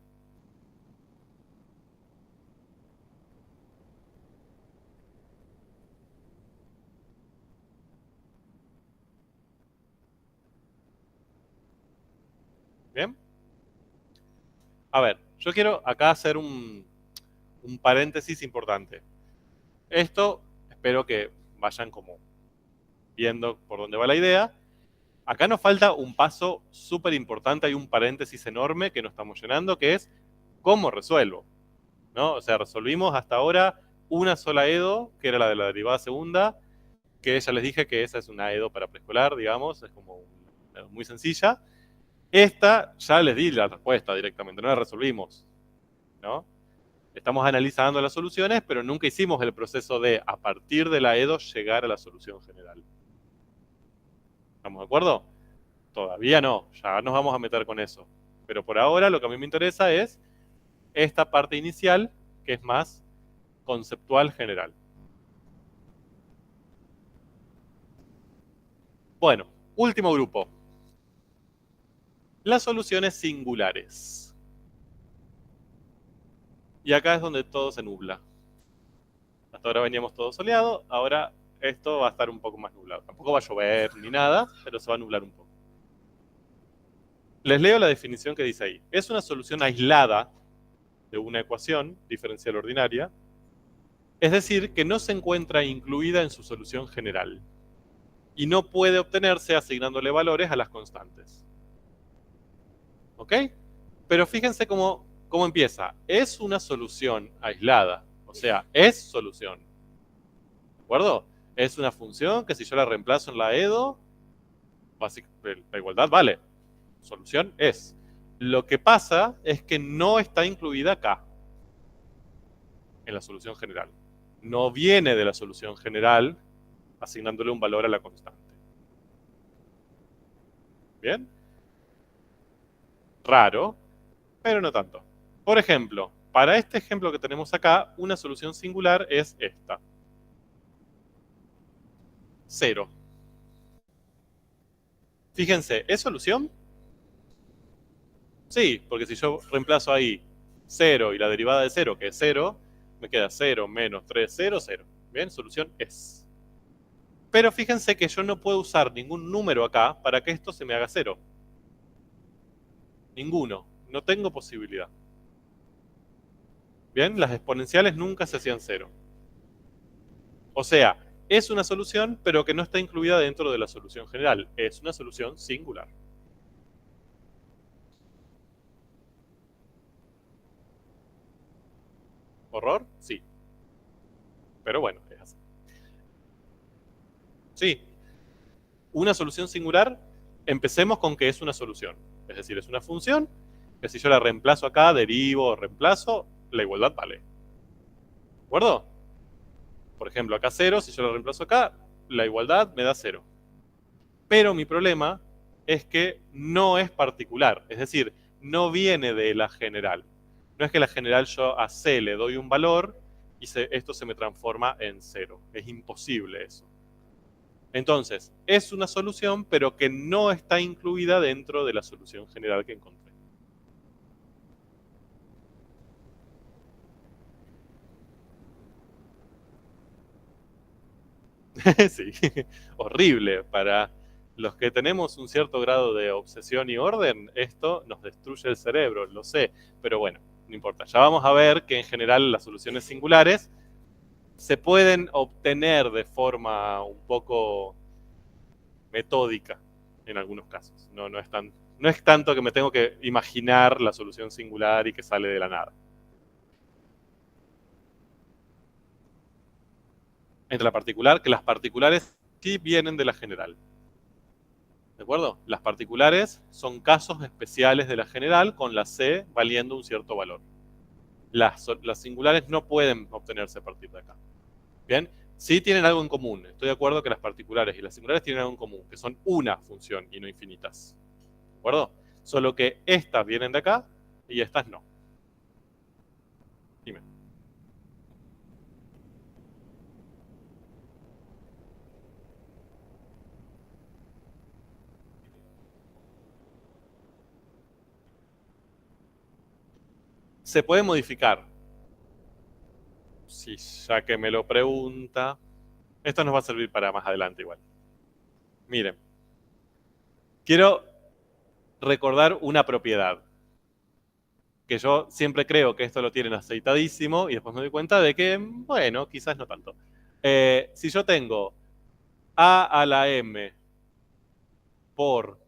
¿Bien? A ver, yo quiero acá hacer un paréntesis importante. Esto espero que vayan como viendo por dónde va la idea. Acá nos falta un paso súper importante, hay un paréntesis enorme que no estamos llenando, que es cómo resuelvo, ¿no? O sea, resolvimos hasta ahora una sola EDO, que era la de la derivada segunda, que ya les dije que esa es una EDO para preescolar, digamos, es como muy sencilla. Esta ya les di la respuesta directamente, no la resolvimos, ¿no? Estamos analizando las soluciones, pero nunca hicimos el proceso de, a partir de la EDO, llegar a la solución general. ¿Estamos de acuerdo? Todavía no, ya nos vamos a meter con eso. Pero por ahora lo que a mí me interesa es esta parte inicial, que es más conceptual general. Bueno, último grupo. Las soluciones singulares. Y acá es donde todo se nubla. Hasta ahora veníamos todo soleado, ahora esto va a estar un poco más nublado. Tampoco va a llover ni nada, pero se va a nublar un poco. Les leo la definición que dice ahí. Es una solución aislada de una ecuación diferencial ordinaria, es decir, que no se encuentra incluida en su solución general y no puede obtenerse asignándole valores a las constantes. ¿Ok? Pero fíjense cómo empieza. Es una solución aislada, o sea, es solución. ¿De acuerdo? Es una función que si yo la reemplazo en la EDO, la igualdad vale. Solución es. Lo que pasa es que no está incluida acá, en la solución general. No viene de la solución general asignándole un valor a la constante. ¿Bien? Raro, pero no tanto. Por ejemplo, para este ejemplo que tenemos acá, una solución singular es esta. 0. Fíjense, ¿es solución? Sí, porque si yo reemplazo ahí 0 y la derivada de 0, que es 0, me queda 0 menos 3, 0, 0. Bien, solución es. Pero fíjense que yo no puedo usar ningún número acá para que esto se me haga 0. Ninguno. No tengo posibilidad. Bien, las exponenciales nunca se hacían 0. O sea, es una solución, pero que no está incluida dentro de la solución general. Es una solución singular. ¿Horror? Sí. Pero bueno, es así. Sí. Una solución singular, empecemos con que es una solución. Es decir, es una función que si yo la reemplazo acá, derivo o reemplazo, la igualdad vale. ¿De acuerdo? Por ejemplo, acá 0, si yo la reemplazo acá, la igualdad me da 0. Pero mi problema es que no es particular, es decir, no viene de la general. No es que la general yo a C le doy un valor y esto se me transforma en 0. Es imposible eso. Entonces, es una solución, pero que no está incluida dentro de la solución general que encontré. Sí, horrible. Para los que tenemos un cierto grado de obsesión y orden, esto nos destruye el cerebro, lo sé. Pero bueno, no importa. Ya vamos a ver que en general las soluciones singulares se pueden obtener de forma un poco metódica en algunos casos. No es tanto que me tengo que imaginar la solución singular y que sale de la nada. Entre la particular, que las particulares sí vienen de la general. ¿De acuerdo? Las particulares son casos especiales de la general con la C valiendo un cierto valor. Las singulares no pueden obtenerse a partir de acá. Bien, sí tienen algo en común. Estoy de acuerdo que las particulares y las singulares tienen algo en común, que son una función y no infinitas. ¿De acuerdo? Solo que estas vienen de acá y estas no. Dime. Se puede modificar. Si ya que me lo pregunta, esto nos va a servir para más adelante igual. Miren, quiero recordar una propiedad que yo siempre creo que esto lo tienen aceitadísimo y después me doy cuenta de que, bueno, quizás no tanto. Si yo tengo a a la m por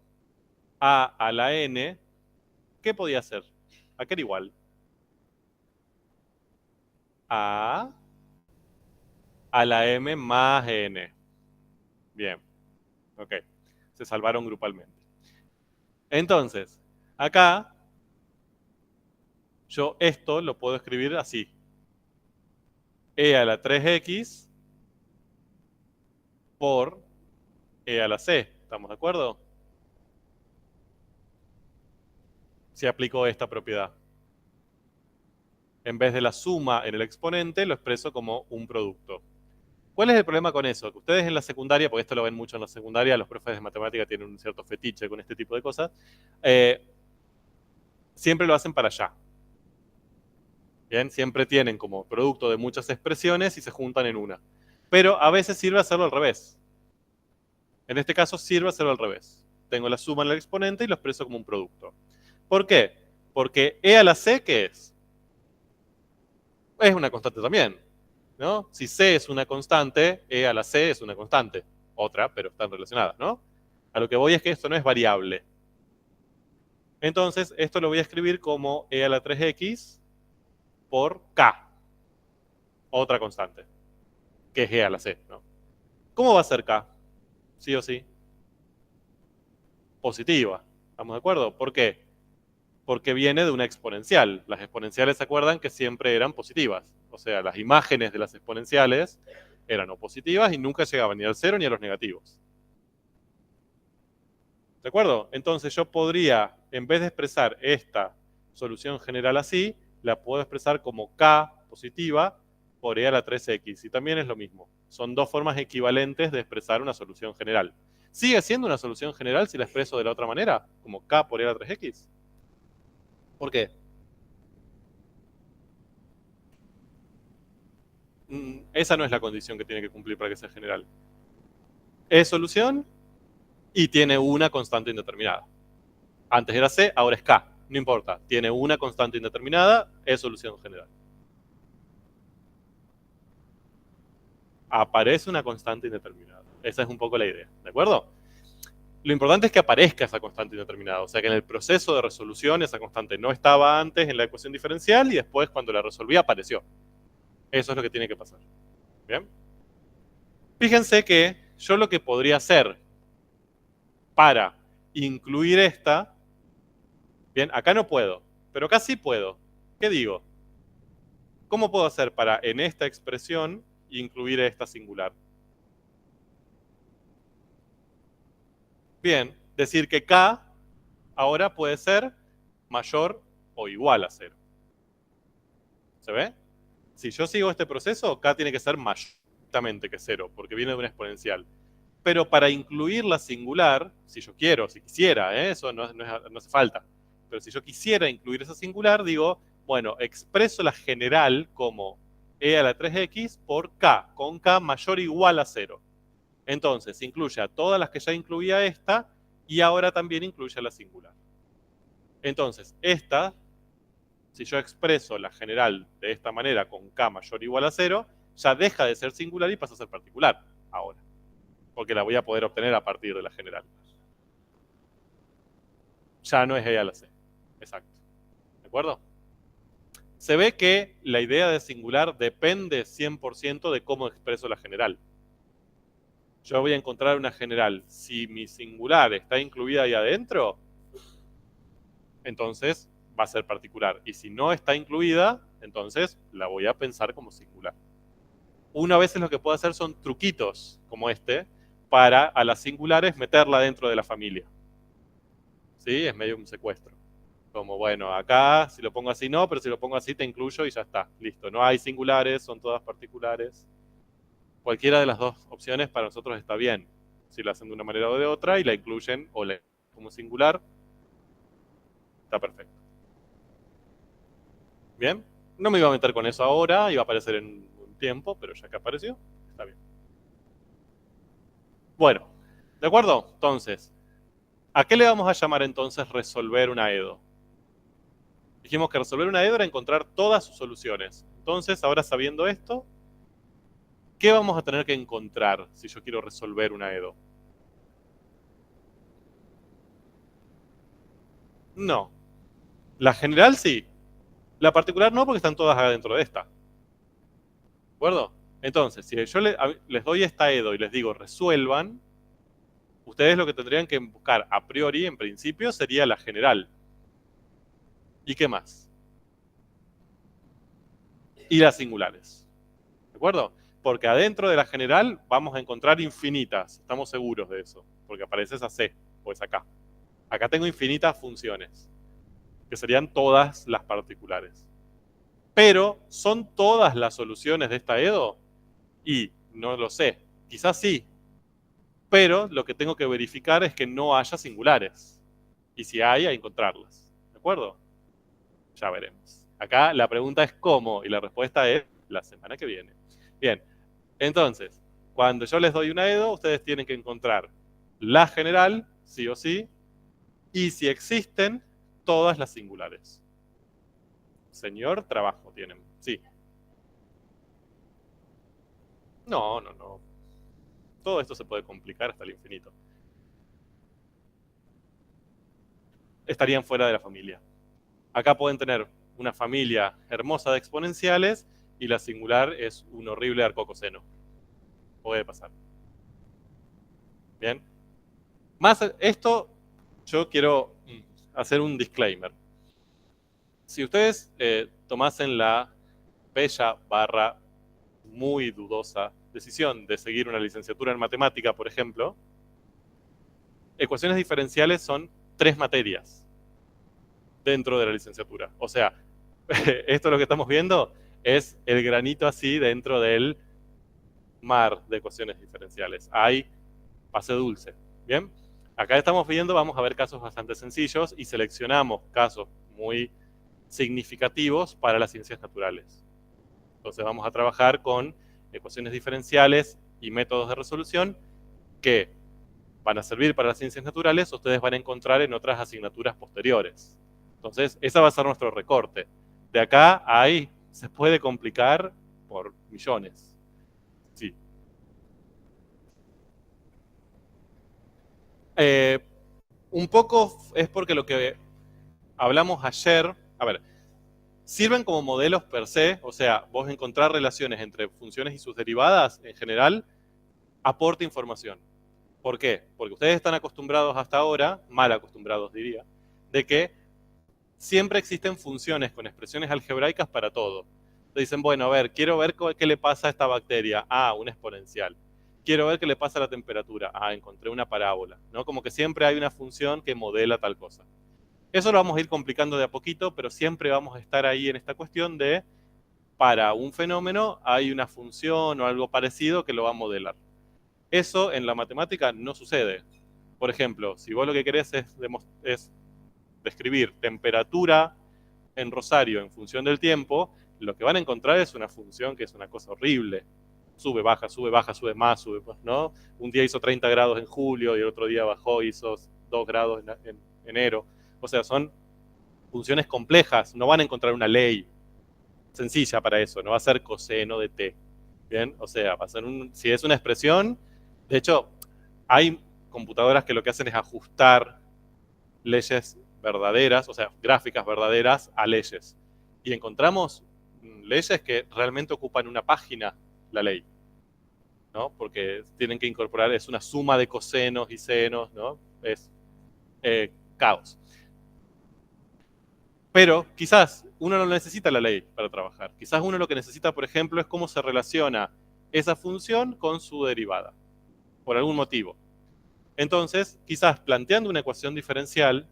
a a la n, ¿qué podía hacer? ¿A qué era igual? A la m más n. Bien, ok. Se salvaron grupalmente. Entonces, acá yo esto lo puedo escribir así. E a la 3x por e a la c. ¿Estamos de acuerdo? Si aplico esta propiedad. En vez de la suma en el exponente, lo expreso como un producto. ¿Cuál es el problema con eso? Que ustedes en la secundaria, porque esto lo ven mucho en la secundaria, los profes de matemática tienen un cierto fetiche con este tipo de cosas, siempre lo hacen para allá. Bien, siempre tienen como producto de muchas expresiones y se juntan en una. Pero a veces sirve hacerlo al revés. En este caso sirve hacerlo al revés. Tengo la suma en el exponente y lo expreso como un producto. ¿Por qué? Porque e a la c, ¿qué es? Es una constante también, ¿no? Si c es una constante, e a la c es una constante. Otra, pero están relacionadas, ¿no? A lo que voy es que esto no es variable. Entonces, esto lo voy a escribir como e a la 3x por k. Otra constante, que es e a la c, ¿no? ¿Cómo va a ser k? Sí o sí. Positiva. ¿Estamos de acuerdo? ¿Por qué? Porque viene de una exponencial. Las exponenciales se acuerdan que siempre eran positivas. O sea, las imágenes de las exponenciales eran o positivas y nunca llegaban ni al cero ni a los negativos. ¿De acuerdo? Entonces yo podría, en vez de expresar esta solución general así, la puedo expresar como k positiva por e a la 3x. Y también es lo mismo. Son dos formas equivalentes de expresar una solución general. ¿Sigue siendo una solución general si la expreso de la otra manera? Como k por e a la 3x. ¿Por qué? Esa no es la condición que tiene que cumplir para que sea general. Es solución y tiene una constante indeterminada. Antes era c, ahora es k. No importa, tiene una constante indeterminada, es solución general. Aparece una constante indeterminada. Esa es un poco la idea, ¿de acuerdo? Lo importante es que aparezca esa constante indeterminada, o sea que en el proceso de resolución esa constante no estaba antes en la ecuación diferencial y después cuando la resolví apareció. Eso es lo que tiene que pasar. ¿Bien? Fíjense que yo lo que podría hacer para incluir esta, bien, acá no puedo, pero acá sí puedo. ¿Qué digo? ¿Cómo puedo hacer para en esta expresión incluir esta singular? Bien, decir que k ahora puede ser mayor o igual a 0. ¿Se ve? Si yo sigo este proceso, k tiene que ser mayormente que 0, porque viene de una exponencial. Pero para incluir la singular, si yo quiero, si quisiera, eso no hace falta. Pero si yo quisiera incluir esa singular, digo, bueno, expreso la general como e a la 3x por k, con k mayor o igual a 0. Entonces, incluye a todas las que ya incluía esta y ahora también incluye a la singular. Entonces, esta, si yo expreso la general de esta manera con k mayor o igual a 0, ya deja de ser singular y pasa a ser particular ahora. Porque la voy a poder obtener a partir de la general. Ya no es e a la c. Exacto. ¿De acuerdo? Se ve que la idea de singular depende 100% de cómo expreso la general. Yo voy a encontrar una general. Si mi singular está incluida ahí adentro, entonces va a ser particular. Y si no está incluida, entonces la voy a pensar como singular. Una vez lo que puedo hacer son truquitos como este para a las singulares meterla dentro de la familia. ¿Sí? Es medio un secuestro. Como, bueno, acá si lo pongo así no, pero si lo pongo así te incluyo y ya está. Listo. No hay singulares, son todas particulares. Cualquiera de las dos opciones para nosotros está bien. Si la hacen de una manera o de otra y la incluyen o la como singular, está perfecto. Bien, no me iba a meter con eso ahora, iba a aparecer en un tiempo, pero ya que apareció, está bien. Bueno, ¿de acuerdo? Entonces, ¿a qué le vamos a llamar entonces resolver una EDO? Dijimos que resolver una EDO era encontrar todas sus soluciones. Entonces, ahora sabiendo esto, ¿qué vamos a tener que encontrar si yo quiero resolver una EDO? No. La general sí. La particular no, porque están todas adentro de esta. ¿De acuerdo? Entonces, si yo les doy esta EDO y les digo resuelvan, ustedes lo que tendrían que buscar a priori, en principio, sería la general. ¿Y qué más? Y las singulares. ¿De acuerdo? Porque adentro de la general vamos a encontrar infinitas. Estamos seguros de eso. Porque aparece esa C o esa K. Acá tengo infinitas funciones, que serían todas las particulares. Pero, ¿son todas las soluciones de esta EDO? Y no lo sé. Quizás sí. Pero lo que tengo que verificar es que no haya singulares. Y si hay, a encontrarlas. ¿De acuerdo? Ya veremos. Acá la pregunta es cómo y la respuesta es la semana que viene. Bien, entonces, cuando yo les doy una EDO, ustedes tienen que encontrar la general, sí o sí, y si existen, todas las singulares. Señor, trabajo tienen. Sí. No, no, no. Todo esto se puede complicar hasta el infinito. Estarían fuera de la familia. Acá pueden tener una familia hermosa de exponenciales y la singular es un horrible arcocoseno. Puede pasar. Bien. Más esto, yo quiero hacer un disclaimer. Si ustedes tomasen la bella barra muy dudosa decisión de seguir una licenciatura en matemática, por ejemplo, ecuaciones diferenciales son 3 materias dentro de la licenciatura. O sea, esto lo que estamos viendo es el granito así dentro del mar de ecuaciones diferenciales. Hay base dulce. Bien, acá estamos viendo, vamos a ver casos bastante sencillos y seleccionamos casos muy significativos para las ciencias naturales. Entonces vamos a trabajar con ecuaciones diferenciales y métodos de resolución que van a servir para las ciencias naturales, ustedes van a encontrar en otras asignaturas posteriores. Entonces, ese va a ser nuestro recorte. De acá a ahí se puede complicar por millones. Sí. Un poco es porque lo que hablamos ayer, a ver, sirven como modelos per se, o sea, vos encontrar relaciones entre funciones y sus derivadas, en general, aporta información. ¿Por qué? Porque ustedes están acostumbrados hasta ahora, mal acostumbrados diría, de que siempre existen funciones con expresiones algebraicas para todo. Te dicen, bueno, a ver, quiero ver qué le pasa a esta bacteria. Ah, una exponencial. Quiero ver qué le pasa a la temperatura. Ah, encontré una parábola. ¿No? Como que siempre hay una función que modela tal cosa. Eso lo vamos a ir complicando de a poquito, pero siempre vamos a estar ahí en esta cuestión de, para un fenómeno hay una función o algo parecido que lo va a modelar. Eso en la matemática no sucede. Por ejemplo, si vos lo que querés es describir temperatura en Rosario en función del tiempo, lo que van a encontrar es una función que es una cosa horrible. Sube, baja, sube más, sube más, ¿no? Un día hizo 30 grados en julio y el otro día bajó, hizo 2 grados en enero. O sea, son funciones complejas, no van a encontrar una ley sencilla para eso, no va a ser coseno de t. Bien, o sea, va a ser si es una expresión, de hecho, hay computadoras que lo que hacen es ajustar leyes verdaderas, o sea, gráficas verdaderas a leyes. Y encontramos leyes que realmente ocupan una página la ley, ¿no? Porque tienen que incorporar, es una suma de cosenos y senos, ¿no? Es caos. Pero quizás uno no necesita la ley para trabajar. Quizás uno lo que necesita, por ejemplo, es cómo se relaciona esa función con su derivada, por algún motivo. Entonces, quizás planteando una ecuación diferencial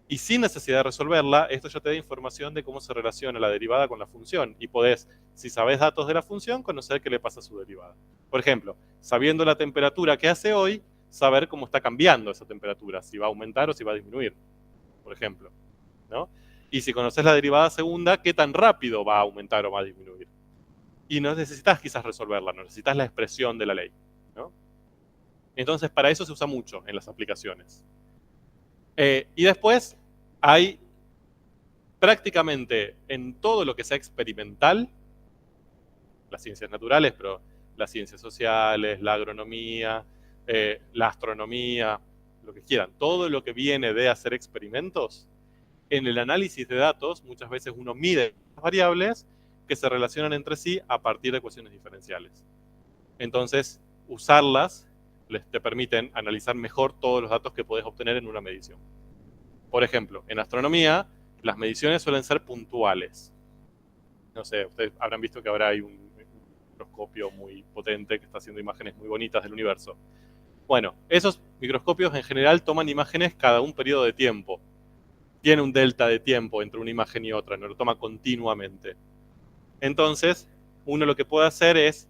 y sin necesidad de resolverla, esto ya te da información de cómo se relaciona la derivada con la función. Y podés, si sabés datos de la función, conocer qué le pasa a su derivada. Por ejemplo, sabiendo la temperatura que hace hoy, saber cómo está cambiando esa temperatura, si va a aumentar o si va a disminuir, por ejemplo, ¿no? Y si conoces la derivada segunda, qué tan rápido va a aumentar o va a disminuir. Y no necesitas quizás resolverla, no necesitas la expresión de la ley, ¿no? Entonces, para eso se usa mucho en las aplicaciones. Y después hay prácticamente en todo lo que sea experimental, las ciencias naturales, pero las ciencias sociales, la agronomía, la astronomía, lo que quieran. Todo lo que viene de hacer experimentos, en el análisis de datos, muchas veces uno mide las variables que se relacionan entre sí a partir de ecuaciones diferenciales. Entonces, usarlas te permiten analizar mejor todos los datos que podés obtener en una medición. Por ejemplo, en astronomía, las mediciones suelen ser puntuales. No sé, ustedes habrán visto que ahora hay un microscopio muy potente que está haciendo imágenes muy bonitas del universo. Bueno, esos microscopios en general toman imágenes cada un periodo de tiempo. Tiene un delta de tiempo entre una imagen y otra, no lo toma continuamente. Entonces, uno lo que puede hacer es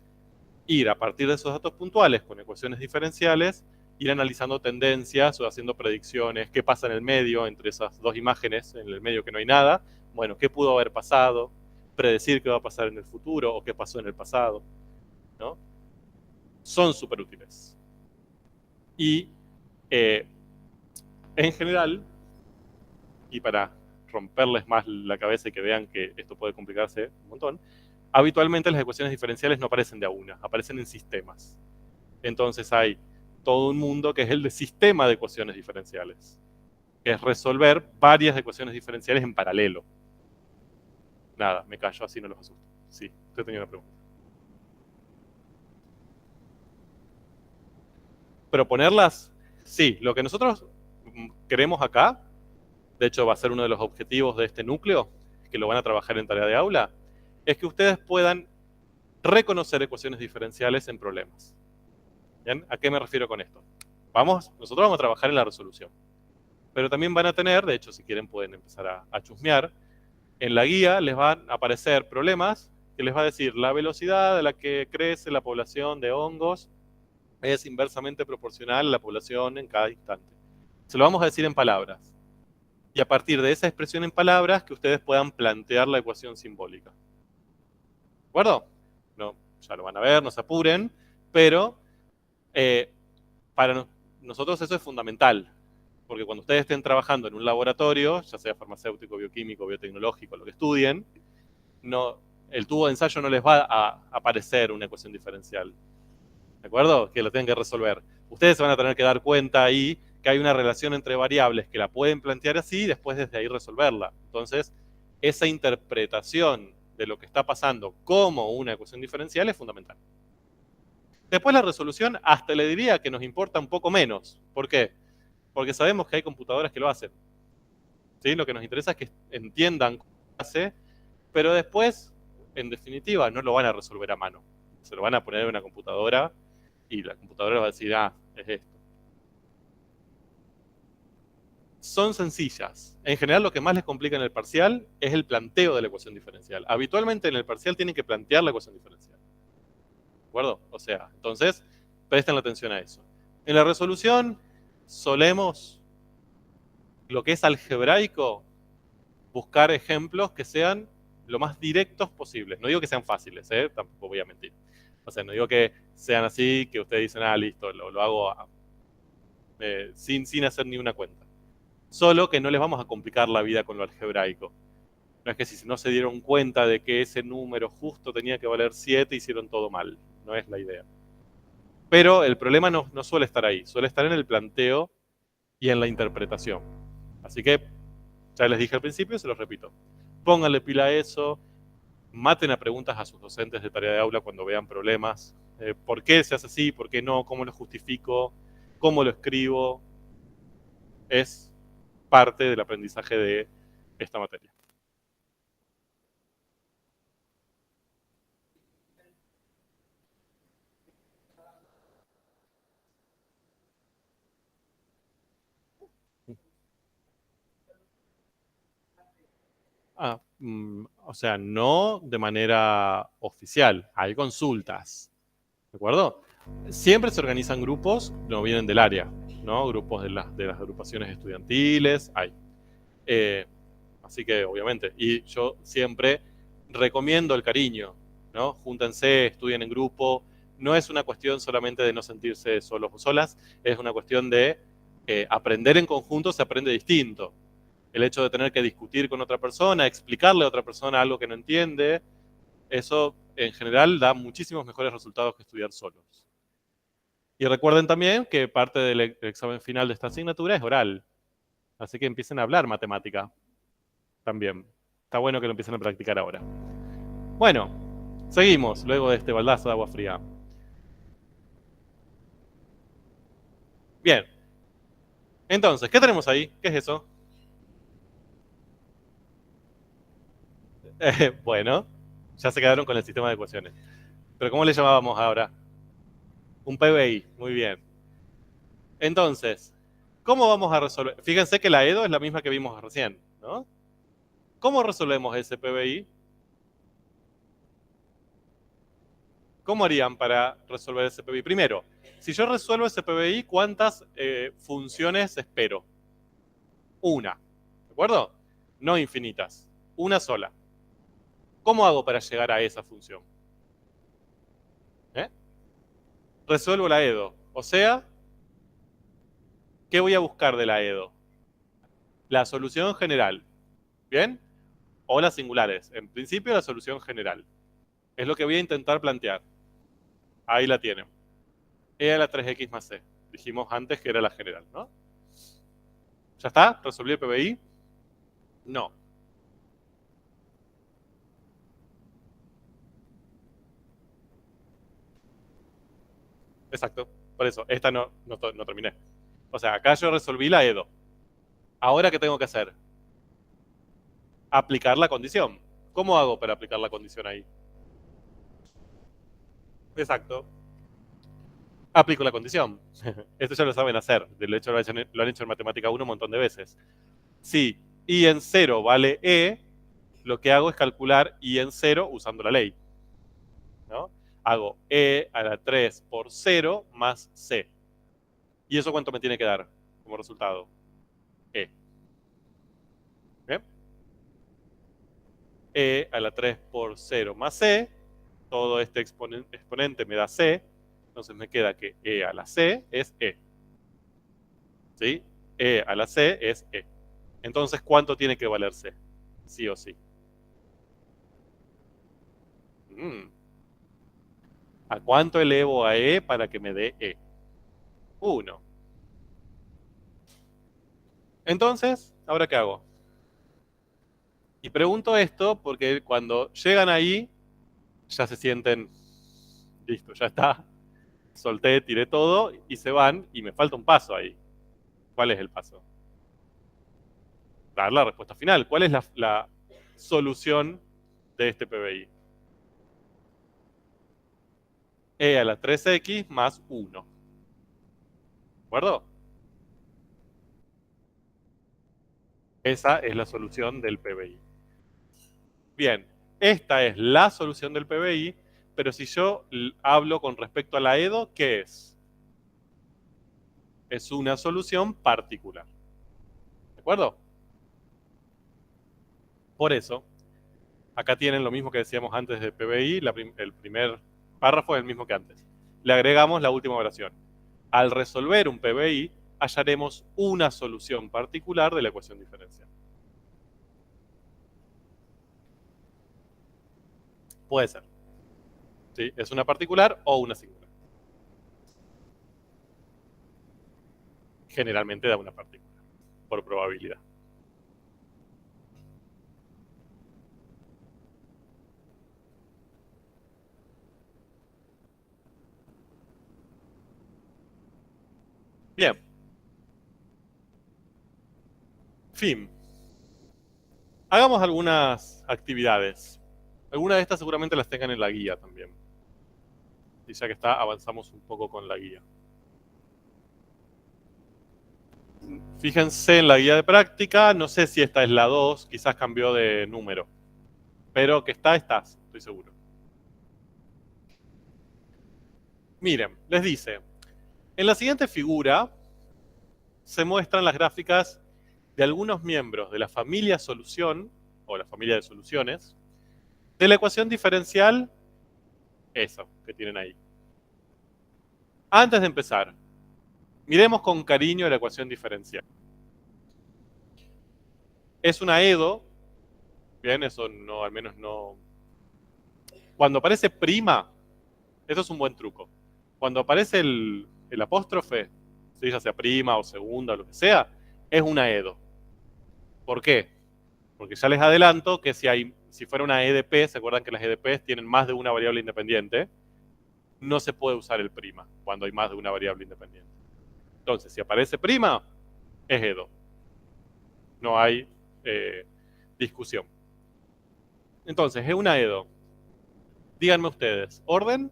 ir a partir de esos datos puntuales con ecuaciones diferenciales, ir analizando tendencias o haciendo predicciones, qué pasa en el medio entre esas dos imágenes, en el medio que no hay nada, bueno, qué pudo haber pasado, predecir qué va a pasar en el futuro o qué pasó en el pasado, ¿no? Son súper útiles. Y en general, y para romperles más la cabeza y que vean que esto puede complicarse un montón, habitualmente las ecuaciones diferenciales no aparecen de a una, aparecen en sistemas. Entonces hay todo un mundo que es el de sistema de ecuaciones diferenciales, que es resolver varias ecuaciones diferenciales en paralelo. Nada, me callo, así no los asusto. Sí, usted tenía una pregunta. ¿Proponerlas? Sí, lo que nosotros queremos acá, de hecho va a ser uno de los objetivos de este núcleo, que lo van a trabajar en tarea de aula, es que ustedes puedan reconocer ecuaciones diferenciales en problemas. ¿Bien? ¿A qué me refiero con esto? Nosotros vamos a trabajar en la resolución, pero también van a tener, de hecho si quieren pueden empezar a chusmear, en la guía les van a aparecer problemas que les va a decir la velocidad a la que crece la población de hongos es inversamente proporcional a la población en cada instante. Se lo vamos a decir en palabras. Y a partir de esa expresión en palabras que ustedes puedan plantear la ecuación simbólica. ¿De acuerdo? No, ya lo van a ver, no se apuren, pero para nosotros eso es fundamental, porque cuando ustedes estén trabajando en un laboratorio, ya sea farmacéutico, bioquímico, biotecnológico, lo que estudien, no, el tubo de ensayo no les va a aparecer una ecuación diferencial. ¿De acuerdo? Que lo tienen que resolver. Ustedes se van a tener que dar cuenta ahí que hay una relación entre variables que la pueden plantear así y después desde ahí resolverla. Entonces, esa interpretación de lo que está pasando como una ecuación diferencial es fundamental. Después la resolución hasta le diría que nos importa un poco menos. ¿Por qué? Porque sabemos que hay computadoras que lo hacen. ¿Sí? Lo que nos interesa es que entiendan cómo se hace, pero después, en definitiva, no lo van a resolver a mano. Se lo van a poner en una computadora y la computadora va a decir, ah, es esto. Son sencillas. En general, lo que más les complica en el parcial es el planteo de la ecuación diferencial. Habitualmente en el parcial tienen que plantear la ecuación diferencial. ¿De acuerdo? O sea, entonces, presten la atención a eso. En la resolución, solemos, lo que es algebraico, buscar ejemplos que sean lo más directos posibles. No digo que sean fáciles, tampoco voy a mentir. O sea, no digo que sean así, que ustedes dicen, ah, listo, lo hago sin hacer ni una cuenta. Solo que no les vamos a complicar la vida con lo algebraico. No es que si no se dieron cuenta de que ese número justo tenía que valer 7, hicieron todo mal. No es la idea. Pero el problema no suele estar ahí, suele estar en el planteo y en la interpretación. Así que, ya les dije al principio, se los repito. Pónganle pila a eso, maten a preguntas a sus docentes de tarea de aula cuando vean problemas. ¿Por qué se hace así? ¿Por qué no? ¿Cómo lo justifico? ¿Cómo lo escribo? Es parte del aprendizaje de esta materia. O sea, no de manera oficial, hay consultas, ¿de acuerdo? Siempre se organizan grupos, no vienen del área, ¿no? Grupos de las agrupaciones estudiantiles, hay. Así que, obviamente, y yo siempre recomiendo el cariño, ¿no? Júntense, estudien en grupo, no es una cuestión solamente de no sentirse solos o solas, es una cuestión de aprender en conjunto, se aprende distinto. El hecho de tener que discutir con otra persona, explicarle a otra persona algo que no entiende, Eso, en general, da muchísimos mejores resultados que estudiar solos. Y recuerden también que parte del examen final de esta asignatura es oral. Así que empiecen a hablar matemática también. Está bueno que lo empiecen a practicar ahora. Bueno, seguimos luego de este baldazo de agua fría. Bien. Entonces, ¿qué tenemos ahí? ¿Qué es eso? Bueno, ya se quedaron con el sistema de ecuaciones. Pero ¿cómo le llamábamos ahora? Un PBI. Muy bien. Entonces, ¿cómo vamos a resolver? Fíjense que la EDO es la misma que vimos recién, ¿no? ¿Cómo resolvemos ese PBI? ¿Cómo harían para resolver ese PBI? Primero, si yo resuelvo ese PBI, ¿cuántas funciones espero? Una. ¿De acuerdo? No infinitas. Una sola. ¿Cómo hago para llegar a esa función? ¿Eh? Resuelvo la EDO. O sea, ¿qué voy a buscar de la EDO? La solución general. ¿Bien? O las singulares. En principio, la solución general. Es lo que voy a intentar plantear. Ahí la tienen. E a la 3x más c. Dijimos antes que era la general, ¿no? ¿Ya está? ¿Resolví el PBI? No. Exacto. Por eso, esta no terminé. O sea, acá yo resolví la EDO. Ahora, ¿qué tengo que hacer? Aplicar la condición. ¿Cómo hago para aplicar la condición ahí? Exacto. Aplico la condición. Esto ya lo saben hacer. De hecho, lo han hecho en Matemática 1 un montón de veces. Si i en 0 vale e, lo que hago es calcular i en 0 usando la ley, ¿no? Hago e a la 3 por 0 más c. ¿Y eso cuánto me tiene que dar como resultado? E. ¿Bien? E a la 3 por 0 más c. Todo este exponente me da c. Entonces me queda que e a la c es e. ¿Sí? E a la c es e. Entonces, ¿cuánto tiene que valer c? Sí o sí. ¿A cuánto elevo a e para que me dé e? 1. Entonces, ¿ahora qué hago? Y pregunto esto porque cuando llegan ahí, ya se sienten, listo, ya está, solté, tiré todo y se van y me falta un paso ahí. ¿Cuál es el paso? Dar la respuesta final. ¿Cuál es la solución de este PBI? E a la 3x más 1. ¿De acuerdo? Esa es la solución del PBI. Bien, esta es la solución del PBI, pero si yo hablo con respecto a la EDO, ¿qué es? Es una solución particular. ¿De acuerdo? Por eso, acá tienen lo mismo que decíamos antes de PBI, el primer párrafo es el mismo que antes. Le agregamos la última oración. Al resolver un PBI, hallaremos una solución particular de la ecuación diferencial. Puede ser. ¿Sí? Es una particular o una singular. Generalmente da una particular, por probabilidad. Bien. Fin. Hagamos algunas actividades. Algunas de estas seguramente las tengan en la guía también. Y ya que está, avanzamos un poco con la guía. Fíjense en la guía de práctica, no sé si esta es la 2, quizás cambió de número. Pero que estás, estoy seguro. Miren, les dice, en la siguiente figura se muestran las gráficas de algunos miembros de la familia solución, o la familia de soluciones, de la ecuación diferencial, eso que tienen ahí. Antes de empezar, miremos con cariño la ecuación diferencial. Es una EDO, bien, eso no, al menos no Cuando aparece prima, esto es un buen truco. Cuando aparece el apóstrofe, ¿sí? Ya sea prima o segunda o lo que sea, es una EDO. ¿Por qué? Porque ya les adelanto que si fuera una EDP, ¿se acuerdan que las EDPs tienen más de una variable independiente? No se puede usar el prima cuando hay más de una variable independiente. Entonces, si aparece prima, es EDO. No hay discusión. Entonces, es una EDO. Díganme ustedes, ¿orden?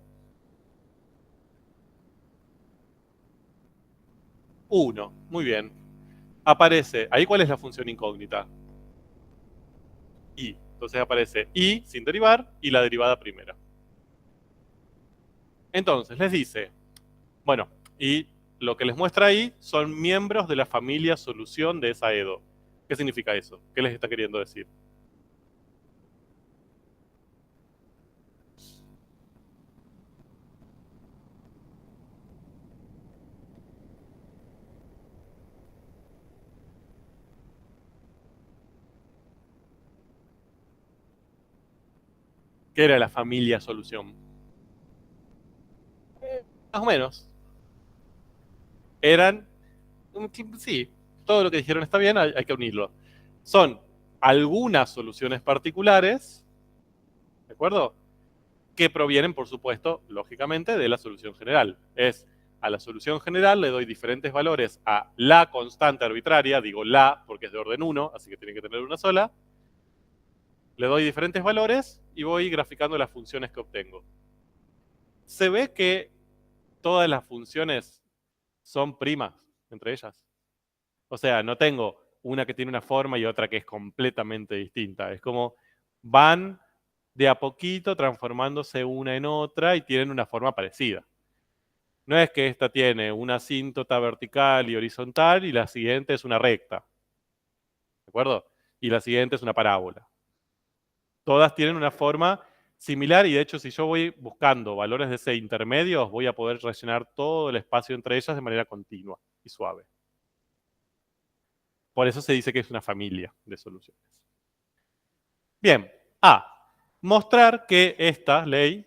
1. Muy bien. Aparece, ¿ahí cuál es la función incógnita? I. Entonces aparece I sin derivar y la derivada primera. Entonces, les dice, bueno, y lo que les muestra ahí son miembros de la familia solución de esa EDO. ¿Qué significa eso? ¿Qué les está queriendo decir? ¿Qué era la familia solución? Más o menos. Eran, sí, todo lo que dijeron está bien, hay que unirlo. Son algunas soluciones particulares, ¿de acuerdo? Que provienen, por supuesto, lógicamente, de la solución general. Es, a la solución general le doy diferentes valores a la constante arbitraria, digo la porque es de orden 1, así que tiene que tener una sola. Le doy diferentes valores y voy graficando las funciones que obtengo. Se ve que todas las funciones son primas entre ellas. O sea, no tengo una que tiene una forma y otra que es completamente distinta. Es como van de a poquito transformándose una en otra y tienen una forma parecida. No es que esta tiene una asíntota vertical y horizontal y la siguiente es una recta. ¿De acuerdo? Y la siguiente es una parábola. Todas tienen una forma similar y de hecho si yo voy buscando valores de C intermedios voy a poder rellenar todo el espacio entre ellas de manera continua y suave. Por eso se dice que es una familia de soluciones. Bien, A. Mostrar que esta ley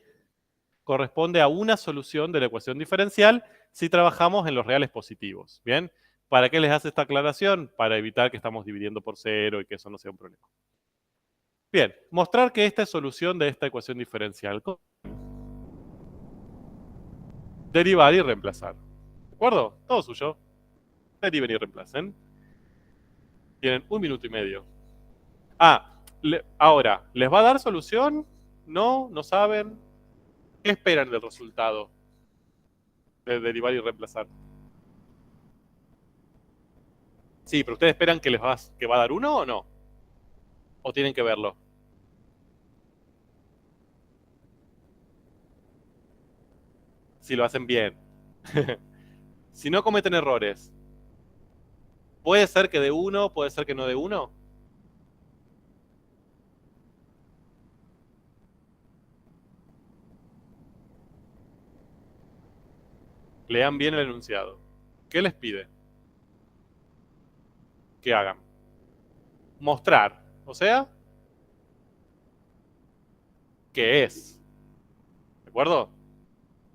corresponde a una solución de la ecuación diferencial si trabajamos en los reales positivos. Bien, ¿para qué les hace esta aclaración? Para evitar que estamos dividiendo por cero y que eso no sea un problema. Bien, mostrar que esta es solución de esta ecuación diferencial. Derivar y reemplazar. ¿De acuerdo? Todo suyo. Deriven y reemplacen. Tienen 1 minuto y medio. Ahora, ¿les va a dar solución? ¿No? ¿No saben? ¿Qué esperan del resultado de derivar y reemplazar? Sí, pero ¿ustedes esperan que va a dar uno o no? ¿O tienen que verlo? Si lo hacen bien. Si no cometen errores, puede ser que de uno, puede ser que no de uno. Lean bien el enunciado. ¿Qué les pide? Que hagan. Mostrar. O sea, que es. ¿De acuerdo?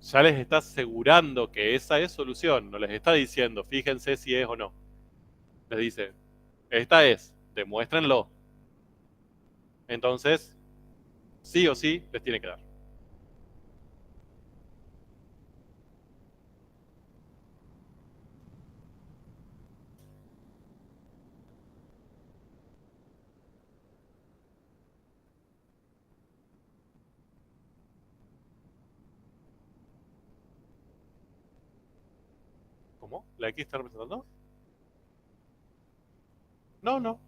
Ya les está asegurando que esa es solución. No les está diciendo, fíjense si es o no. Les dice, esta es, demuéstrenlo. Entonces, sí o sí, les tiene que dar. ¿Cómo? ¿La X está representando? No, no.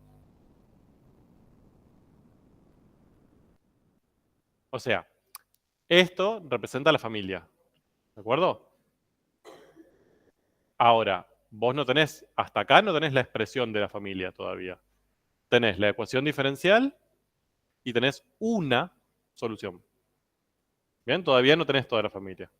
O sea, esto representa a la familia. ¿De acuerdo? Ahora, vos no tenés, hasta acá no tenés la expresión de la familia todavía. Tenés la ecuación diferencial y tenés una solución. Bien, todavía no tenés toda la familia.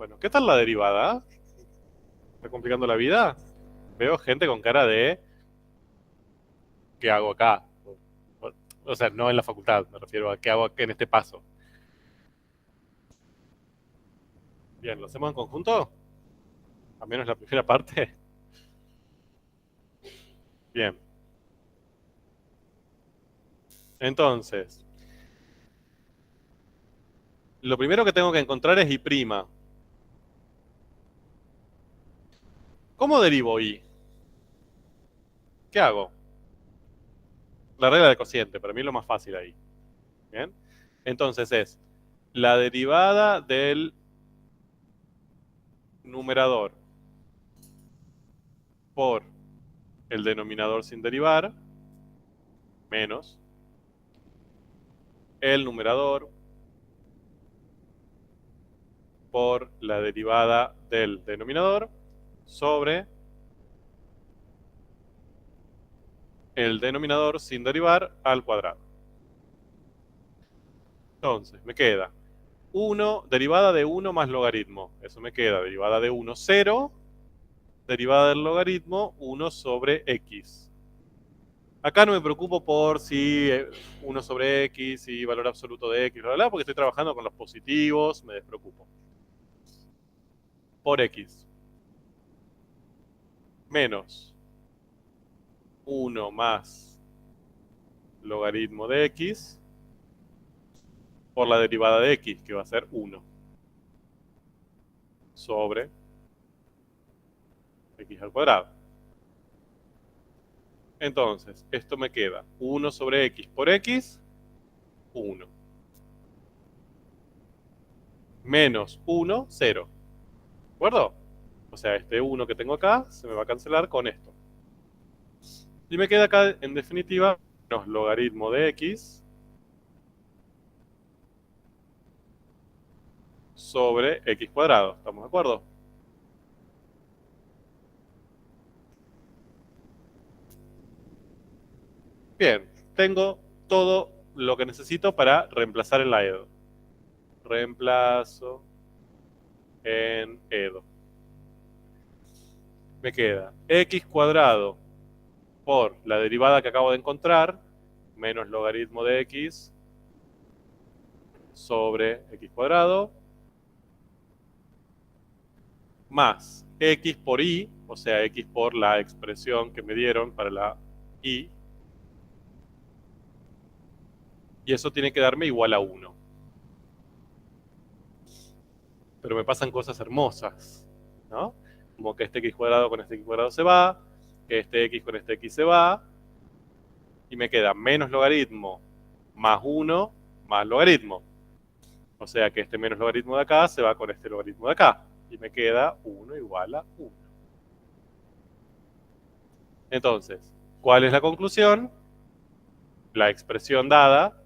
Bueno, ¿qué tal la derivada? ¿Está complicando la vida? Veo gente con cara de ¿qué hago acá? O sea, no en la facultad, me refiero a qué hago en este paso. Bien, ¿lo hacemos en conjunto? Al menos la primera parte. Bien. Entonces, lo primero que tengo que encontrar es y'. ¿Cómo derivo y? ¿Qué hago? La regla de cociente, para mí es lo más fácil ahí. Bien. Entonces es la derivada del numerador por el denominador sin derivar menos el numerador por la derivada del denominador sobre el denominador sin derivar al cuadrado. Entonces, me queda 1, derivada de 1 más logaritmo. Eso me queda derivada de 1, 0, derivada del logaritmo 1 sobre x. Acá no me preocupo por si 1 sobre x, si valor absoluto de x, bla, bla, porque estoy trabajando con los positivos, me despreocupo. Por x. Menos 1 más logaritmo de x por la derivada de x, que va a ser 1 sobre x al cuadrado. Entonces, esto me queda 1 sobre x por x, 1. Menos 1, 0. ¿De acuerdo? O sea, este 1 que tengo acá se me va a cancelar con esto. Y me queda acá, en definitiva, menos logaritmo de x sobre x cuadrado. ¿Estamos de acuerdo? Bien, tengo todo lo que necesito para reemplazar en la EDO. Reemplazo en EDO. Me queda x cuadrado por la derivada que acabo de encontrar, menos logaritmo de x sobre x cuadrado, más x por y, o sea, x por la expresión que me dieron para la y, y eso tiene que darme igual a 1. Pero me pasan cosas hermosas, ¿no? Como que este x cuadrado con este x cuadrado se va, que este x con este x se va, y me queda menos logaritmo más 1 más logaritmo. O sea que este menos logaritmo de acá se va con este logaritmo de acá. Y me queda 1 igual a 1. Entonces, ¿cuál es la conclusión? La expresión dada,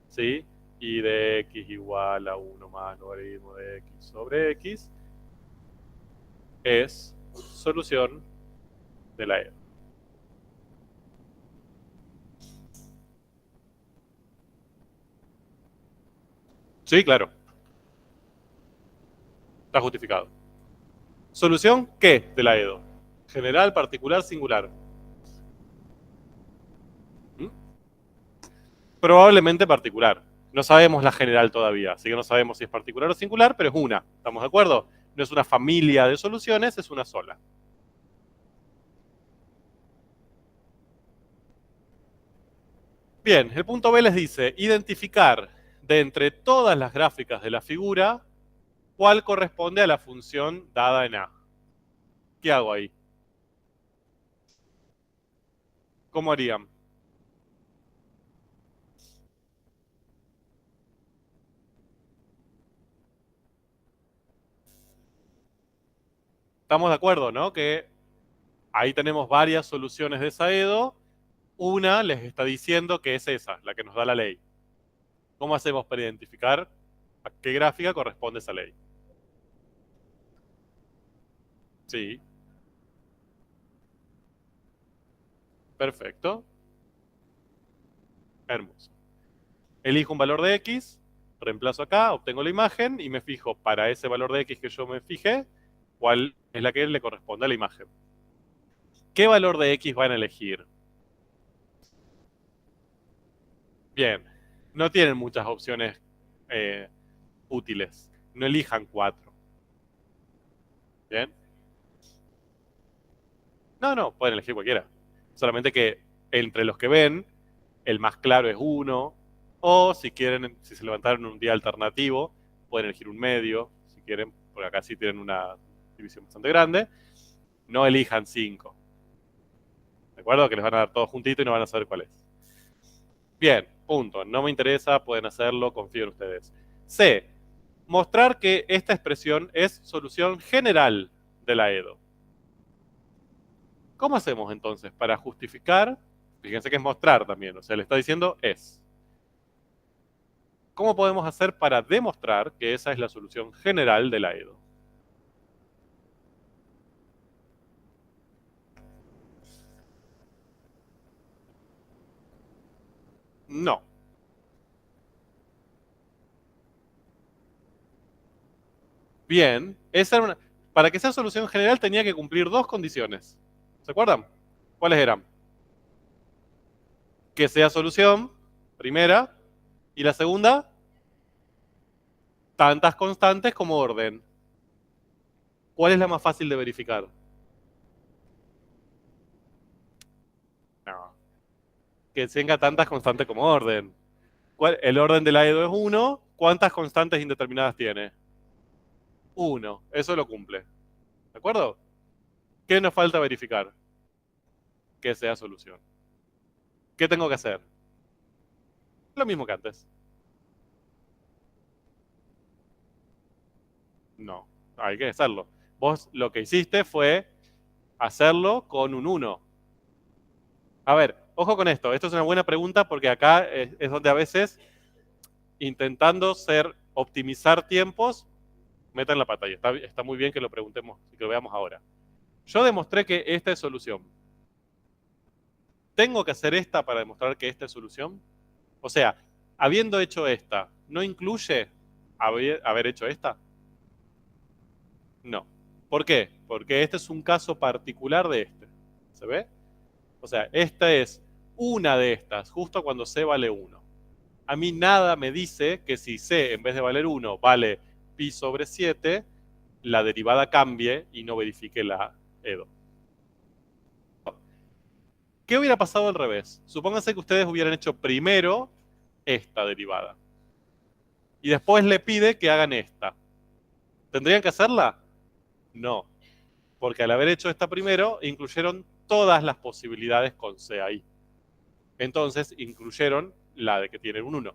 ¿sí? Y de x igual a 1 más logaritmo de x sobre x es solución de la E. Sí, claro, está justificado. ¿Solución qué de la EDO? General, particular, singular. ¿Mm? Probablemente particular. No sabemos la general todavía, así que no sabemos si es particular o singular, pero es una. ¿Estamos de acuerdo? No es una familia de soluciones, es una sola. Bien, el punto B les dice identificar de entre todas las gráficas de la figura cuál corresponde a la función dada en A. ¿Qué hago ahí? ¿Cómo harían? Estamos de acuerdo, ¿no? Que ahí tenemos varias soluciones de Saedo. Una les está diciendo que es esa, la que nos da la ley. ¿Cómo hacemos para identificar a qué gráfica corresponde esa ley? Sí, perfecto. Hermoso. Elijo un valor de x, reemplazo acá, obtengo la imagen y me fijo para ese valor de x que yo me fijé, cuál es la que le corresponde a la imagen. ¿Qué valor de x van a elegir? Bien, no tienen muchas opciones útiles. No elijan 4. ¿Bien? No, pueden elegir cualquiera. Solamente que entre los que ven, el más claro es 1, o si quieren, si se levantaron un día alternativo, pueden elegir un medio, si quieren, porque acá sí tienen una división bastante grande. No elijan 5. ¿De acuerdo? Que les van a dar todo juntito y no van a saber cuál es. Bien, punto. No me interesa, pueden hacerlo, confío en ustedes. C. Mostrar que esta expresión es solución general de la EDO. ¿Cómo hacemos entonces para justificar? Fíjense que es mostrar también, o sea, le está diciendo es. ¿Cómo podemos hacer para demostrar que esa es la solución general de la EDO? No. Bien, para que sea solución general tenía que cumplir dos condiciones. ¿Se acuerdan? ¿Cuáles eran? Que sea solución, primera, y la segunda, tantas constantes como orden. ¿Cuál es la más fácil de verificar? No. Que tenga tantas constantes como orden. El orden de la EDO es 1. ¿Cuántas constantes indeterminadas tiene? 1. Eso lo cumple. ¿De acuerdo? ¿Qué nos falta verificar? Que sea solución. ¿Qué tengo que hacer? Lo mismo que antes. No, hay que hacerlo. Vos lo que hiciste fue hacerlo con un 1. A ver, ojo con esto. Esto es una buena pregunta porque acá es donde a veces, intentando optimizar tiempos, metan la pata. Y está muy bien que lo preguntemos y que lo veamos ahora. Yo demostré que esta es solución. ¿Tengo que hacer esta para demostrar que esta es solución? O sea, habiendo hecho esta, ¿no incluye haber hecho esta? No. ¿Por qué? Porque este es un caso particular de este. ¿Se ve? O sea, esta es una de estas, justo cuando C vale 1. A mí nada me dice que si C en vez de valer 1 vale pi sobre 7, la derivada cambie y no verifique la EDO. ¿Qué hubiera pasado al revés? Supónganse que ustedes hubieran hecho primero esta derivada y después le pide que hagan esta. ¿Tendrían que hacerla? No, porque al haber hecho esta primero, incluyeron todas las posibilidades con C ahí. Entonces, incluyeron la de que tienen un 1.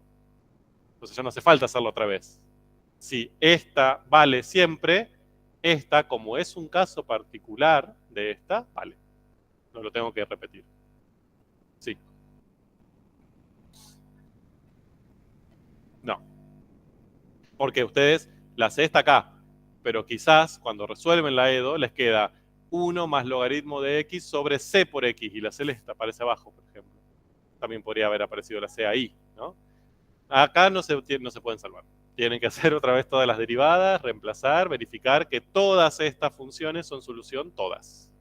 Entonces ya no hace falta hacerlo otra vez. Si esta vale siempre, esta, como es un caso particular de esta, vale. No lo tengo que repetir. Sí. No. Porque ustedes, la C está acá, pero quizás cuando resuelven la EDO les queda 1 más logaritmo de x sobre c por x, y la C les aparece abajo, por ejemplo. También podría haber aparecido la C ahí, ¿no? Acá no se pueden salvar. Tienen que hacer otra vez todas las derivadas, reemplazar, verificar que todas estas funciones son solución, todas.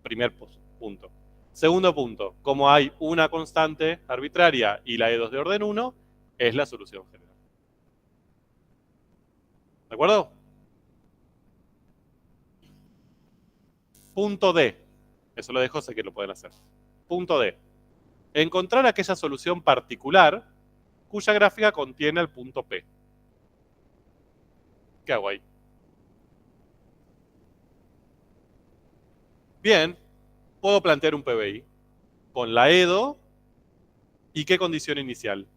Primer punto. Segundo punto, como hay una constante arbitraria y la E2 de orden 1, es la solución general. ¿De acuerdo? Punto D. Eso lo dejo, sé que lo pueden hacer. Punto D. Encontrar aquella solución particular cuya gráfica contiene el punto P. ¿Qué hago ahí? Bien, puedo plantear un PBI con la EDO y qué condición inicial.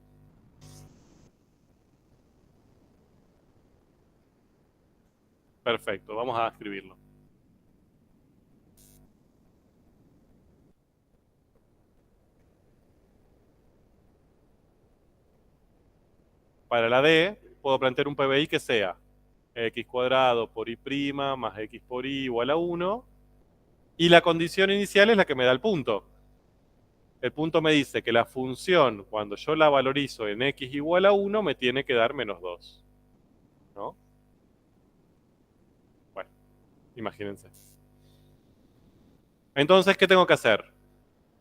Perfecto, vamos a escribirlo. Para la D, puedo plantear un PBI que sea x cuadrado por y' más x por y igual a 1. Y la condición inicial es la que me da el punto. El punto me dice que la función, cuando yo la valorizo en x igual a 1, me tiene que dar menos 2. ¿No? Bueno, imagínense. Entonces, ¿qué tengo que hacer?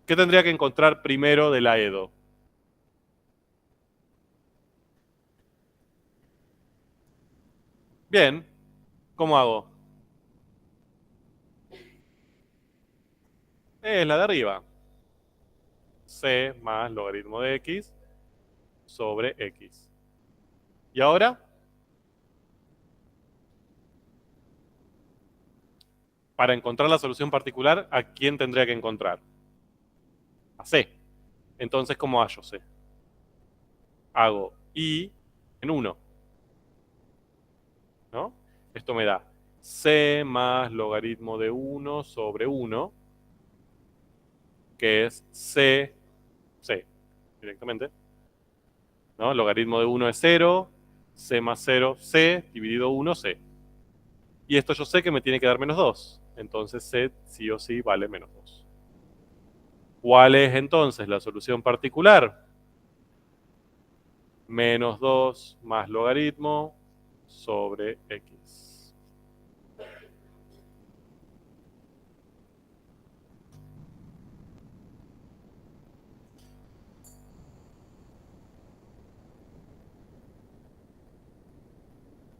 ¿Qué tendría que encontrar primero de la EDO? Bien, ¿cómo hago? Es la de arriba. C más logaritmo de x sobre x. ¿Y ahora? Para encontrar la solución particular, ¿a quién tendría que encontrar? A C. Entonces, ¿cómo hallo C? Hago I en 1, ¿no? Esto me da C más logaritmo de 1 sobre 1, que es C, C, directamente, ¿no? Logaritmo de 1 es 0, C más 0, C, dividido 1, C. Y esto yo sé que me tiene que dar menos 2. Entonces C sí o sí vale menos 2. ¿Cuál es entonces la solución particular? Menos 2 más logaritmo sobre x.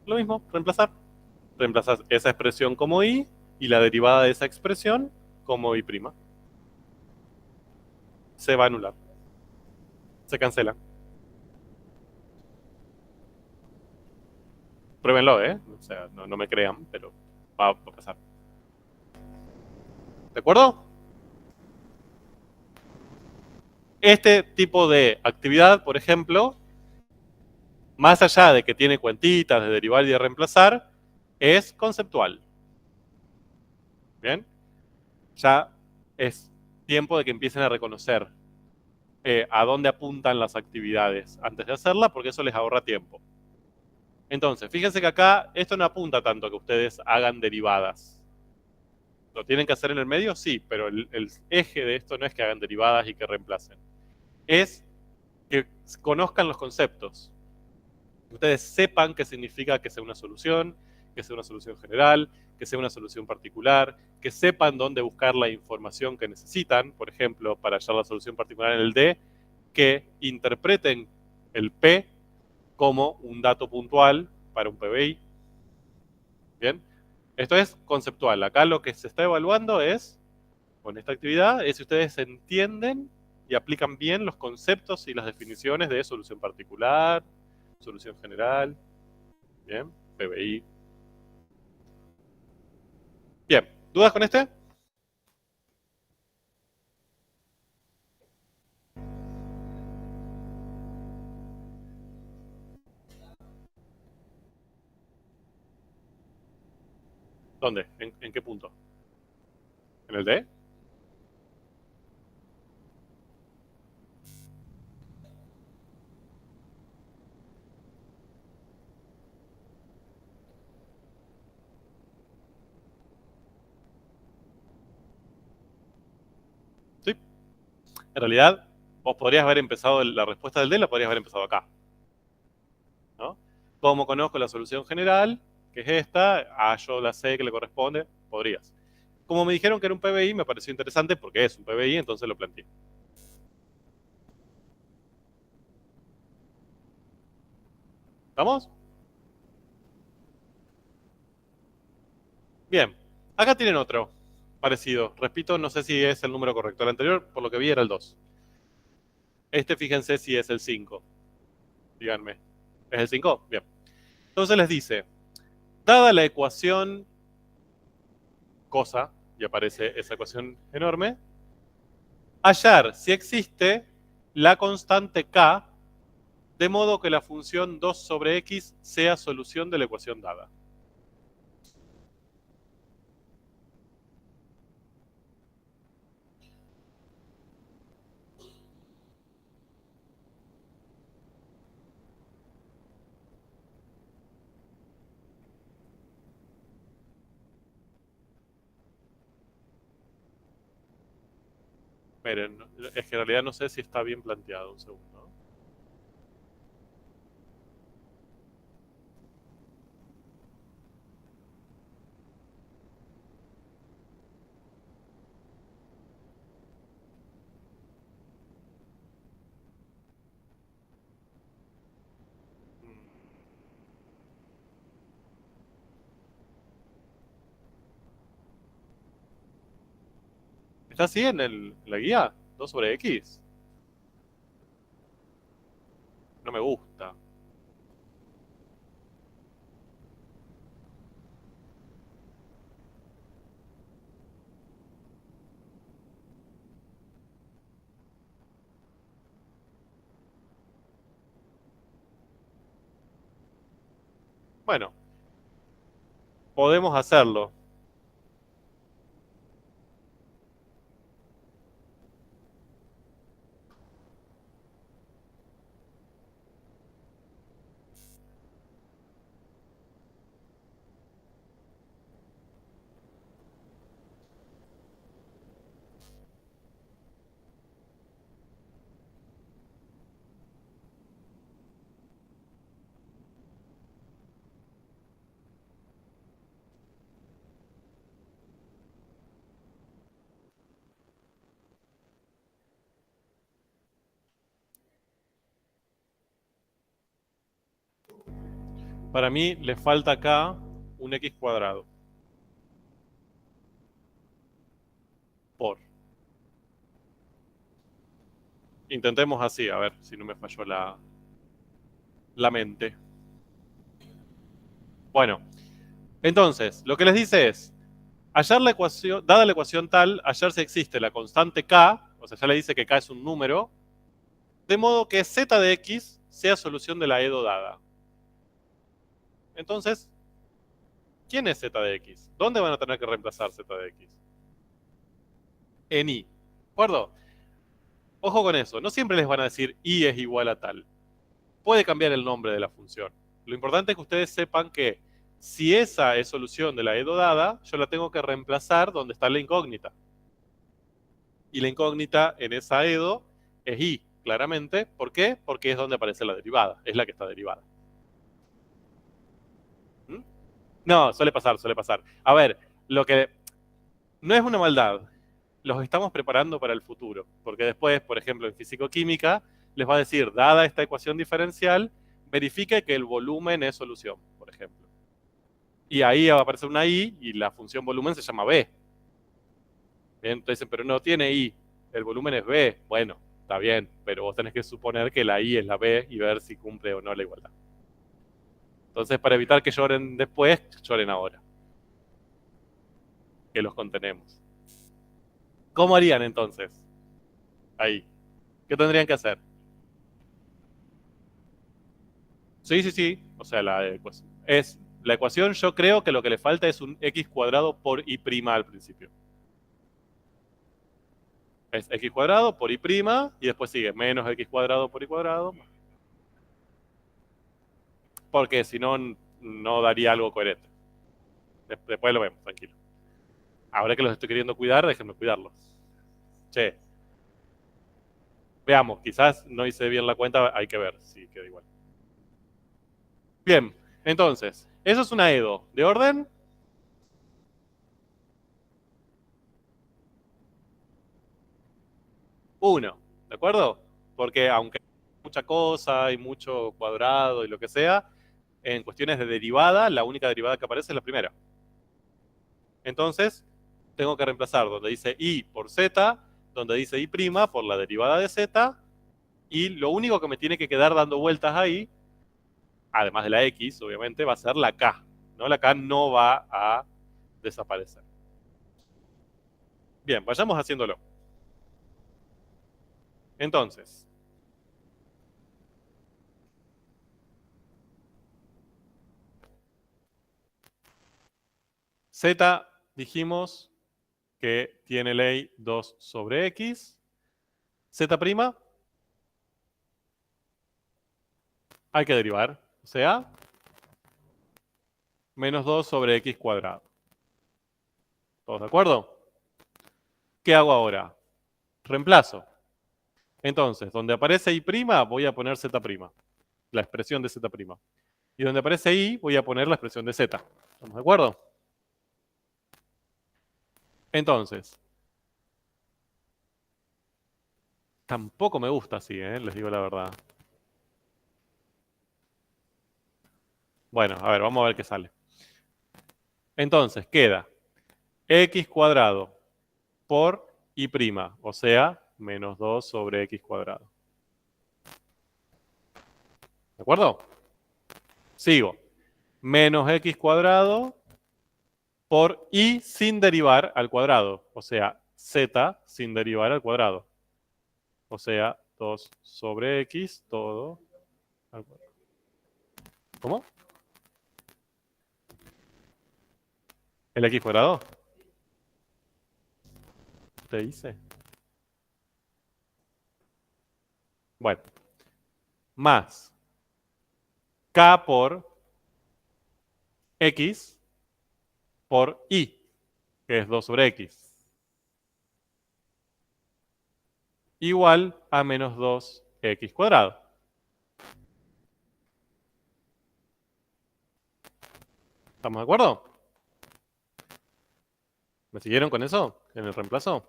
Lo mismo, reemplazar. Reemplazas esa expresión como y la derivada de esa expresión como y'. Se va a anular. Se cancela. Pruébenlo, ¿eh? O sea, no me crean, pero va a pasar. ¿De acuerdo? Este tipo de actividad, por ejemplo, más allá de que tiene cuentitas de derivar y de reemplazar, es conceptual. ¿Bien? Ya es tiempo de que empiecen a reconocer a dónde apuntan las actividades antes de hacerla, porque eso les ahorra tiempo. Entonces, fíjense que acá esto no apunta tanto a que ustedes hagan derivadas. ¿Lo tienen que hacer en el medio? Sí, pero el eje de esto no es que hagan derivadas y que reemplacen. Es que conozcan los conceptos. Que ustedes sepan qué significa que sea una solución general, que sea una solución particular, que sepan dónde buscar la información que necesitan, por ejemplo, para hallar la solución particular en el D, que interpreten el P como un dato puntual para un PBI. ¿Bien? Esto es conceptual. Acá lo que se está evaluando es, con esta actividad, es si ustedes entienden y aplican bien los conceptos y las definiciones de solución particular, solución general, ¿bien? PBI. Bien, ¿dudas con este? ¿Dónde? ¿En qué punto? ¿En el D? Sí. En realidad, vos podrías haber empezado, la respuesta del D la podrías haber empezado acá, ¿no? Como conozco la solución general, que es esta, yo la sé que le corresponde, podrías. Como me dijeron que era un PBI, me pareció interesante porque es un PBI, entonces lo planteé. ¿Estamos? Bien. Acá tienen otro parecido. Repito, no sé si es el número correcto. El anterior, por lo que vi, era el 2. Este, fíjense si es el 5. Díganme. ¿Es el 5? Bien. Entonces les dice, dada la ecuación cosa, y aparece esa ecuación enorme, hallar si existe la constante k, de modo que la función 2 sobre x sea solución de la ecuación dada. Miren, es que en realidad no sé si está bien planteado. Un segundo. ¿Está así en la guía? 2 sobre X. No me gusta. Bueno, podemos hacerlo. Para mí le falta acá un X cuadrado. Por. Intentemos así, a ver si no me falló la mente. Bueno, entonces, lo que les dice es, hallar la ecuación, dada la ecuación tal, hallar si existe la constante k, o sea, ya le dice que k es un número, de modo que z de x sea solución de la EDO dada. Entonces, ¿quién es z de x? ¿Dónde van a tener que reemplazar z de x? En y. ¿De acuerdo? Ojo con eso, no siempre les van a decir y es igual a tal. Puede cambiar el nombre de la función. Lo importante es que ustedes sepan que si esa es solución de la EDO dada, yo la tengo que reemplazar donde está la incógnita. Y la incógnita en esa EDO es y, claramente. ¿Por qué? Porque es donde aparece la derivada, es la que está derivada. ¿Mm? No, suele pasar, suele pasar. A ver, lo que no es una maldad, los estamos preparando para el futuro, porque después, por ejemplo, en físico-química, les va a decir, dada esta ecuación diferencial, verifique que el volumen es solución, por ejemplo. Y ahí va a aparecer una i y la función volumen se llama b. Bien, entonces, pero no tiene i, el volumen es b. Bueno, está bien, pero vos tenés que suponer que la i es la b y ver si cumple o no la igualdad. Entonces, para evitar que lloren después, lloren ahora, que los contenemos. ¿Cómo harían entonces? Ahí. ¿Qué tendrían que hacer? Sí, sí, sí. O sea, la ecuación yo creo que lo que le falta es un x cuadrado por y prima al principio. Es x cuadrado por y prima y después sigue menos x cuadrado por y cuadrado. Porque si no, no daría algo coherente. Después lo vemos, tranquilo. Ahora que los estoy queriendo cuidar, déjenme cuidarlos. Che, veamos, quizás no hice bien la cuenta, hay que ver si queda igual. Bien, entonces, eso es una EDO de orden 1, ¿de acuerdo? Porque aunque hay mucha cosa y mucho cuadrado y lo que sea, en cuestiones de derivada, la única derivada que aparece es la primera. Entonces, tengo que reemplazar donde dice y por z, donde dice y' por la derivada de z, y lo único que me tiene que quedar dando vueltas ahí, además de la x, obviamente, va a ser la k. ¿No? La k no va a desaparecer. Bien, vayamos haciéndolo. Entonces, z dijimos que tiene ley 2 sobre x. Z' hay que derivar. O sea, menos 2 sobre x cuadrado. ¿Todos de acuerdo? ¿Qué hago ahora? reemplazo. Entonces, donde aparece I', voy a poner Z', la expresión de Z'. Y donde aparece I, voy a poner la expresión de Z. ¿Estamos de acuerdo? Entonces, tampoco me gusta así, les digo la verdad. Bueno, a ver, vamos a ver qué sale. Entonces, queda x cuadrado por I', o sea, menos 2 sobre x cuadrado. ¿De acuerdo? Sigo. Menos x cuadrado por I sin derivar al cuadrado. O sea, Z sin derivar al cuadrado. O sea, 2 sobre X, todo al cuadrado. ¿Cómo? ¿El X cuadrado? ¿Te dice? Bueno. Más K por X por I, que es 2 sobre X. Igual a menos 2x cuadrado. ¿Estamos de acuerdo? ¿Me siguieron con eso? ¿En el reemplazo?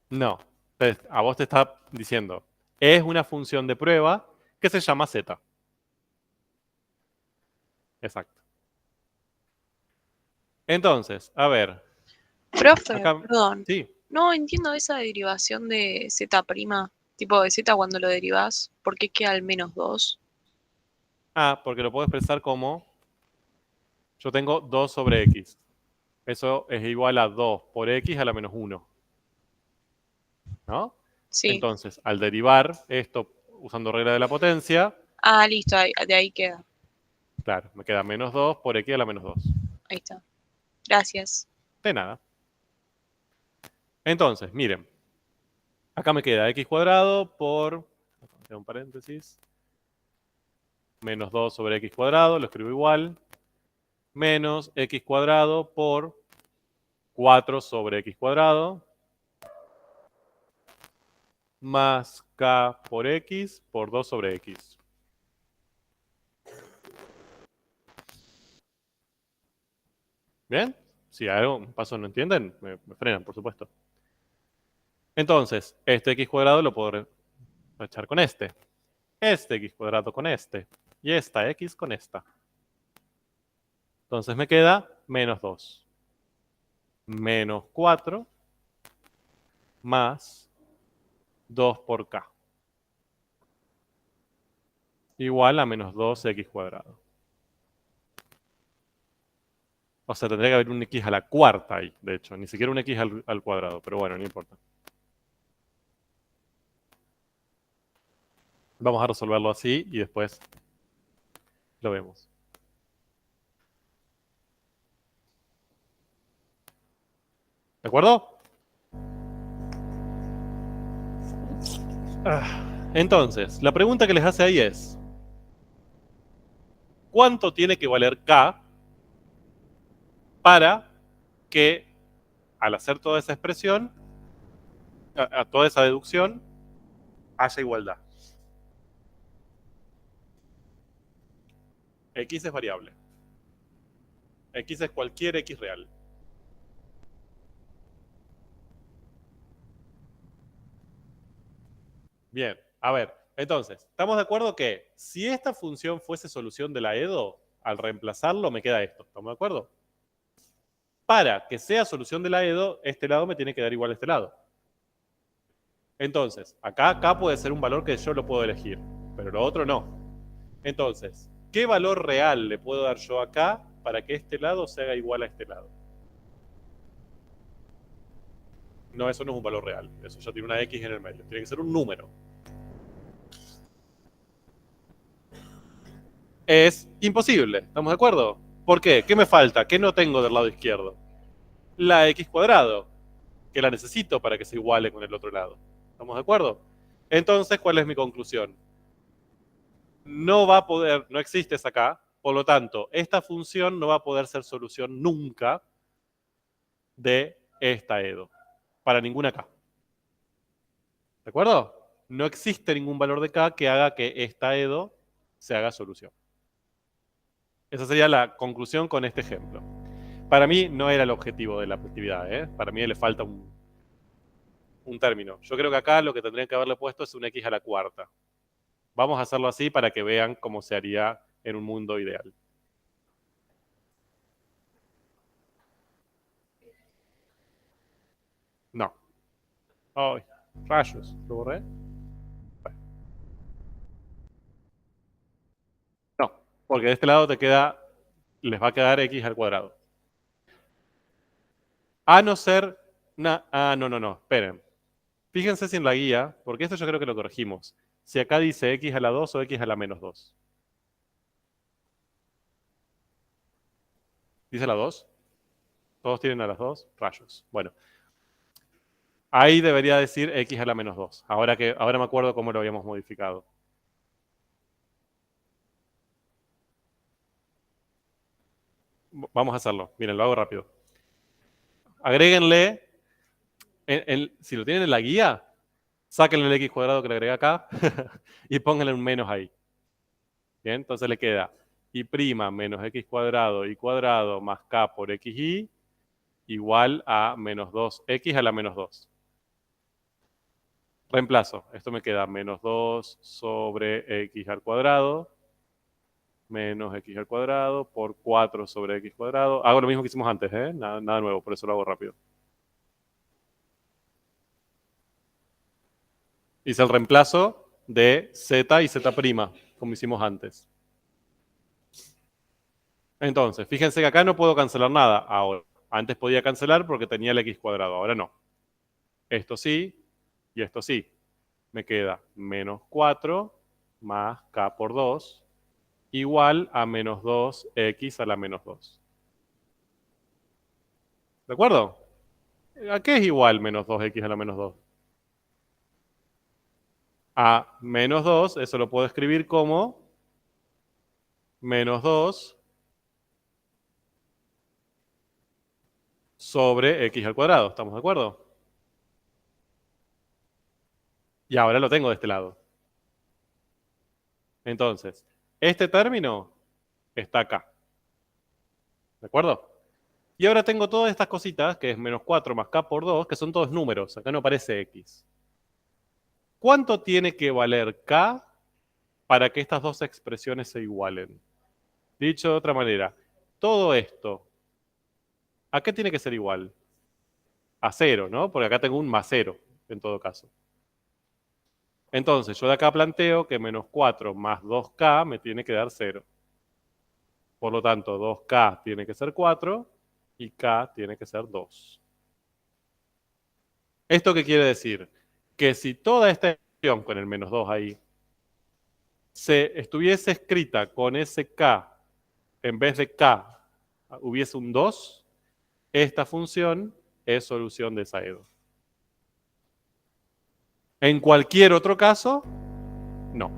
No. Entonces, a vos te está diciendo, es una función de prueba que se llama Z. Exacto. Entonces, a ver. Profe, Acá, perdón. sí. No entiendo esa derivación de Z', tipo de Z cuando lo derivás. ¿Por qué queda al menos 2? Porque lo puedo expresar como, yo tengo 2 sobre X. Eso es igual a 2 por X a la menos 1. ¿No? Sí. Entonces, al derivar esto usando regla de la potencia, Ah, listo, de ahí queda. claro, me queda menos 2 por X a la menos 2. Ahí está. Gracias. De nada. Entonces, miren. Acá me queda X cuadrado por, un paréntesis, menos 2 sobre X cuadrado, lo escribo igual, menos X cuadrado por 4 sobre X cuadrado, más K por X por 2 sobre X. ¿Bien? Si hay algún paso no entienden, me frenan, por supuesto. Entonces, este X cuadrado lo puedo rechazar con este X cuadrado con este, y esta X con esta. Entonces me queda menos 2, menos 4, más 2 por K. Igual a menos 2x cuadrado. O sea, tendría que haber un x a la cuarta ahí, de hecho. Ni siquiera un x al cuadrado, pero bueno, no importa. Vamos a resolverlo así y después lo vemos. ¿De acuerdo? Entonces, la pregunta que les hace ahí es, ¿cuánto tiene que valer K para que al hacer toda esa expresión, a toda esa deducción, haya igualdad? X es variable. X es cualquier X real. Bien, a ver, entonces, ¿estamos de acuerdo que si esta función fuese solución de la EDO, al reemplazarlo me queda esto? ¿Estamos de acuerdo? Para que sea solución de la EDO, este lado me tiene que dar igual a este lado. Entonces, acá puede ser un valor que yo lo puedo elegir, pero lo otro no. Entonces, ¿qué valor real le puedo dar yo acá para que este lado se haga igual a este lado? No, eso no es un valor real. Eso ya tiene una X en el medio. Tiene que ser un número. Es imposible. ¿Estamos de acuerdo? ¿Por qué? ¿Qué me falta? ¿Qué no tengo del lado izquierdo? La X cuadrado, que la necesito para que se iguale con el otro lado. ¿Estamos de acuerdo? Entonces, ¿cuál es mi conclusión? No va a poder, no existe esa K, Por lo tanto, esta función no va a poder ser solución nunca de esta EDO, para ninguna K. ¿De acuerdo? No existe ningún valor de K que haga que esta EDO se haga solución. Esa sería la conclusión con este ejemplo. Para mí no era el objetivo de la actividad, ¿eh? Para mí le falta un término. Yo creo que acá lo que tendrían que haberle puesto es un x a la cuarta. Vamos a hacerlo así para que vean cómo se haría en un mundo ideal. No. Ay, rayos, ¿lo borré? No, porque de este lado les va a quedar x al cuadrado. A no ser, no, esperen. Fíjense si en la guía, porque esto yo creo que lo corregimos, si acá dice x a la 2 o x a la menos 2. ¿Dice la 2? ¿Todos tienen a las 2? Rayos. Bueno, ahí debería decir x a la menos 2. Ahora me acuerdo cómo lo habíamos modificado. Vamos a hacerlo. Miren, lo hago rápido. Agréguenle, si lo tienen en la guía, sáquenle el x cuadrado que le agregué acá y pónganle un menos ahí. Bien, entonces le queda y' menos x cuadrado y cuadrado más k por xy igual a menos 2x a la menos 2. Reemplazo. Esto me queda menos 2 sobre x al cuadrado menos x al cuadrado por 4 sobre x cuadrado. Hago lo mismo que hicimos antes, ¿eh? Nada nuevo, por eso lo hago rápido. Hice el reemplazo de z y z', como hicimos antes. Entonces, fíjense que acá no puedo cancelar nada ahora. Antes podía cancelar porque tenía el x cuadrado, ahora no. Esto sí y esto sí. Me queda menos 4 más k por 2 igual a menos 2x a la menos 2. ¿De acuerdo? ¿A qué es igual menos 2x a la menos 2? A menos 2, eso lo puedo escribir como menos 2 sobre x al cuadrado. ¿Estamos de acuerdo? Y ahora lo tengo de este lado. Entonces, este término está acá. ¿De acuerdo? Y ahora tengo todas estas cositas, que es menos 4 más k por 2, que son todos números. Acá no aparece x. ¿Cuánto tiene que valer k para que estas dos expresiones se igualen? Dicho de otra manera, todo esto, ¿a qué tiene que ser igual? A 0, ¿no? Porque acá tengo un más 0, en todo caso. Entonces, yo de acá planteo que menos 4 más 2k me tiene que dar 0. Por lo tanto, 2k tiene que ser 4 y k tiene que ser 2. ¿Esto qué quiere decir? Que si toda esta expresión con el menos 2 ahí se estuviese escrita con ese k, en vez de k hubiese un 2, esta función es solución de esa EDO. En cualquier otro caso, no.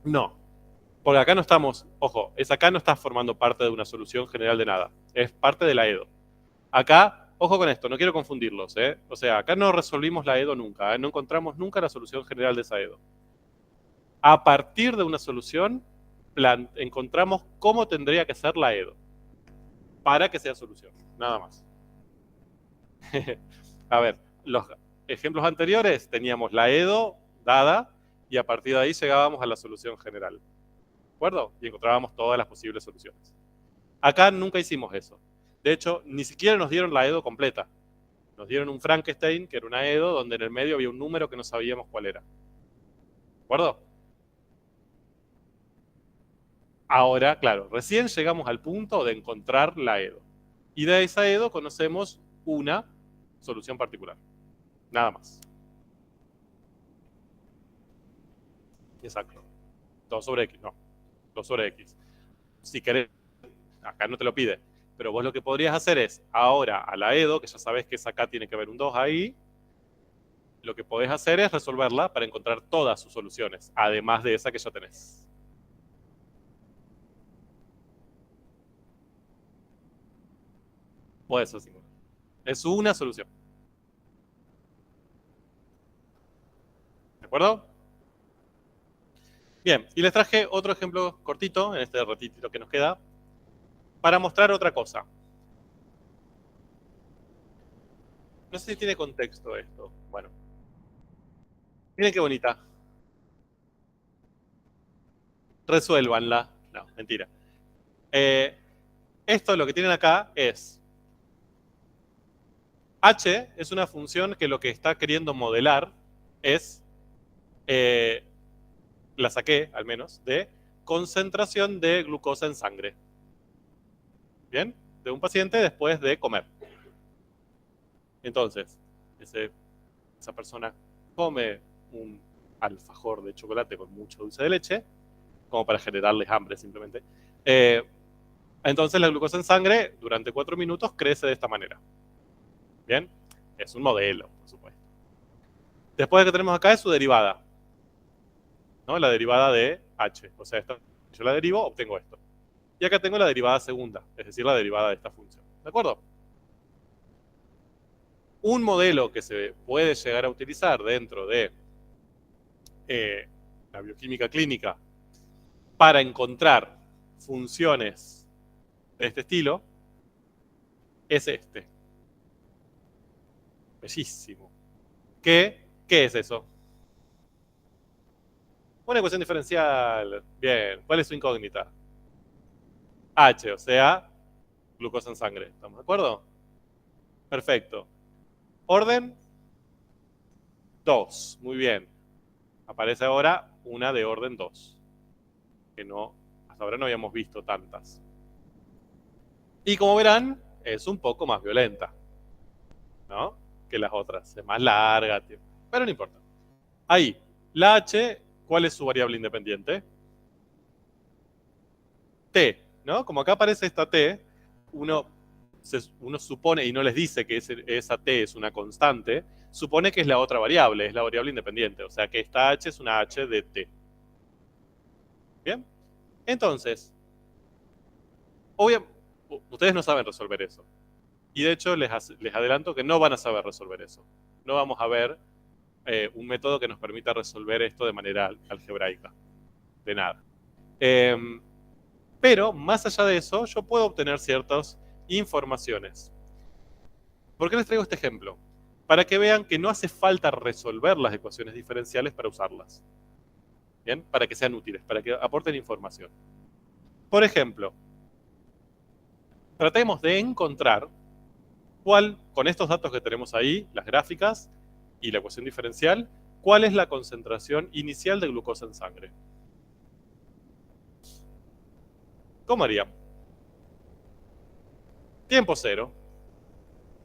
No. Porque acá no estamos, ojo, acá no está formando parte de una solución general de nada. Es parte de la EDO. Acá, ojo con esto, no quiero confundirlos, ¿eh? O sea, acá no resolvimos la EDO nunca, ¿eh? No encontramos nunca la solución general de esa EDO. A partir de una solución, encontramos cómo tendría que ser la EDO para que sea solución, nada más. A ver, los ejemplos anteriores teníamos la EDO dada y a partir de ahí llegábamos a la solución general. ¿De acuerdo? Y encontrábamos todas las posibles soluciones. Acá nunca hicimos eso. De hecho, ni siquiera nos dieron la EDO completa. Nos dieron un Frankenstein, que era una EDO, donde en el medio había un número que no sabíamos cuál era. ¿De acuerdo? Ahora, claro, recién llegamos al punto de encontrar la EDO. Y de esa EDO conocemos una solución particular. Nada más. Exacto. 2 sobre x, no. 2 sobre x. Si querés, acá no te lo pide, pero vos lo que podrías hacer es, ahora a la EDO, que ya sabes que esa acá tiene que haber un 2 ahí, lo que podés hacer es resolverla para encontrar todas sus soluciones, además de esa que ya tenés. Puede ser singular. Es una solución. ¿De acuerdo? Bien, y les traje otro ejemplo cortito, en este ratito que nos queda, para mostrar otra cosa. No sé si tiene contexto esto. Bueno. Miren qué bonita. Resuélvanla. No, mentira. Esto lo que tienen acá es h es una función que lo que está queriendo modelar es, la saqué al menos, de concentración de glucosa en sangre. ¿Bien? De un paciente después de comer. Entonces, esa persona come un alfajor de chocolate con mucho dulce de leche, como para generarles hambre simplemente. Entonces la glucosa en sangre durante 4 minutos crece de esta manera. ¿Bien? Es un modelo, por supuesto. Después de que tenemos acá es su derivada, ¿no? La derivada de h. O sea, yo la derivo, obtengo esto. Y acá tengo la derivada segunda, es decir, la derivada de esta función. ¿De acuerdo? Un modelo que se puede llegar a utilizar dentro de la bioquímica clínica para encontrar funciones de este estilo es este. Bellísimo. ¿Qué es eso? Una ecuación diferencial. Bien. ¿Cuál es su incógnita? H, o sea, glucosa en sangre. ¿Estamos de acuerdo? Perfecto. Orden 2. Muy bien. Aparece ahora una de orden 2. Que no, hasta ahora no habíamos visto tantas. Y como verán, es un poco más violenta, ¿no? Que las otras. Es más larga, pero no importa. Ahí, la H, ¿cuál es su variable independiente? T, ¿no? Como acá aparece esta T, uno supone, y no les dice que esa T es una constante, supone que es la otra variable, es la variable independiente. O sea que esta H es una H de T. ¿Bien? Entonces, obviamente, ustedes no saben resolver eso. Y de hecho, les adelanto que no van a saber resolver eso. No vamos a ver un método que nos permita resolver esto de manera algebraica. De nada. Pero, más allá de eso, yo puedo obtener ciertas informaciones. ¿Por qué les traigo este ejemplo? Para que vean que no hace falta resolver las ecuaciones diferenciales para usarlas. ¿Bien? Para que sean útiles, para que aporten información. Por ejemplo, tratemos de encontrar con estos datos que tenemos ahí, las gráficas y la ecuación diferencial, cuál es la concentración inicial de glucosa en sangre. ¿Cómo haríamos? Tiempo cero.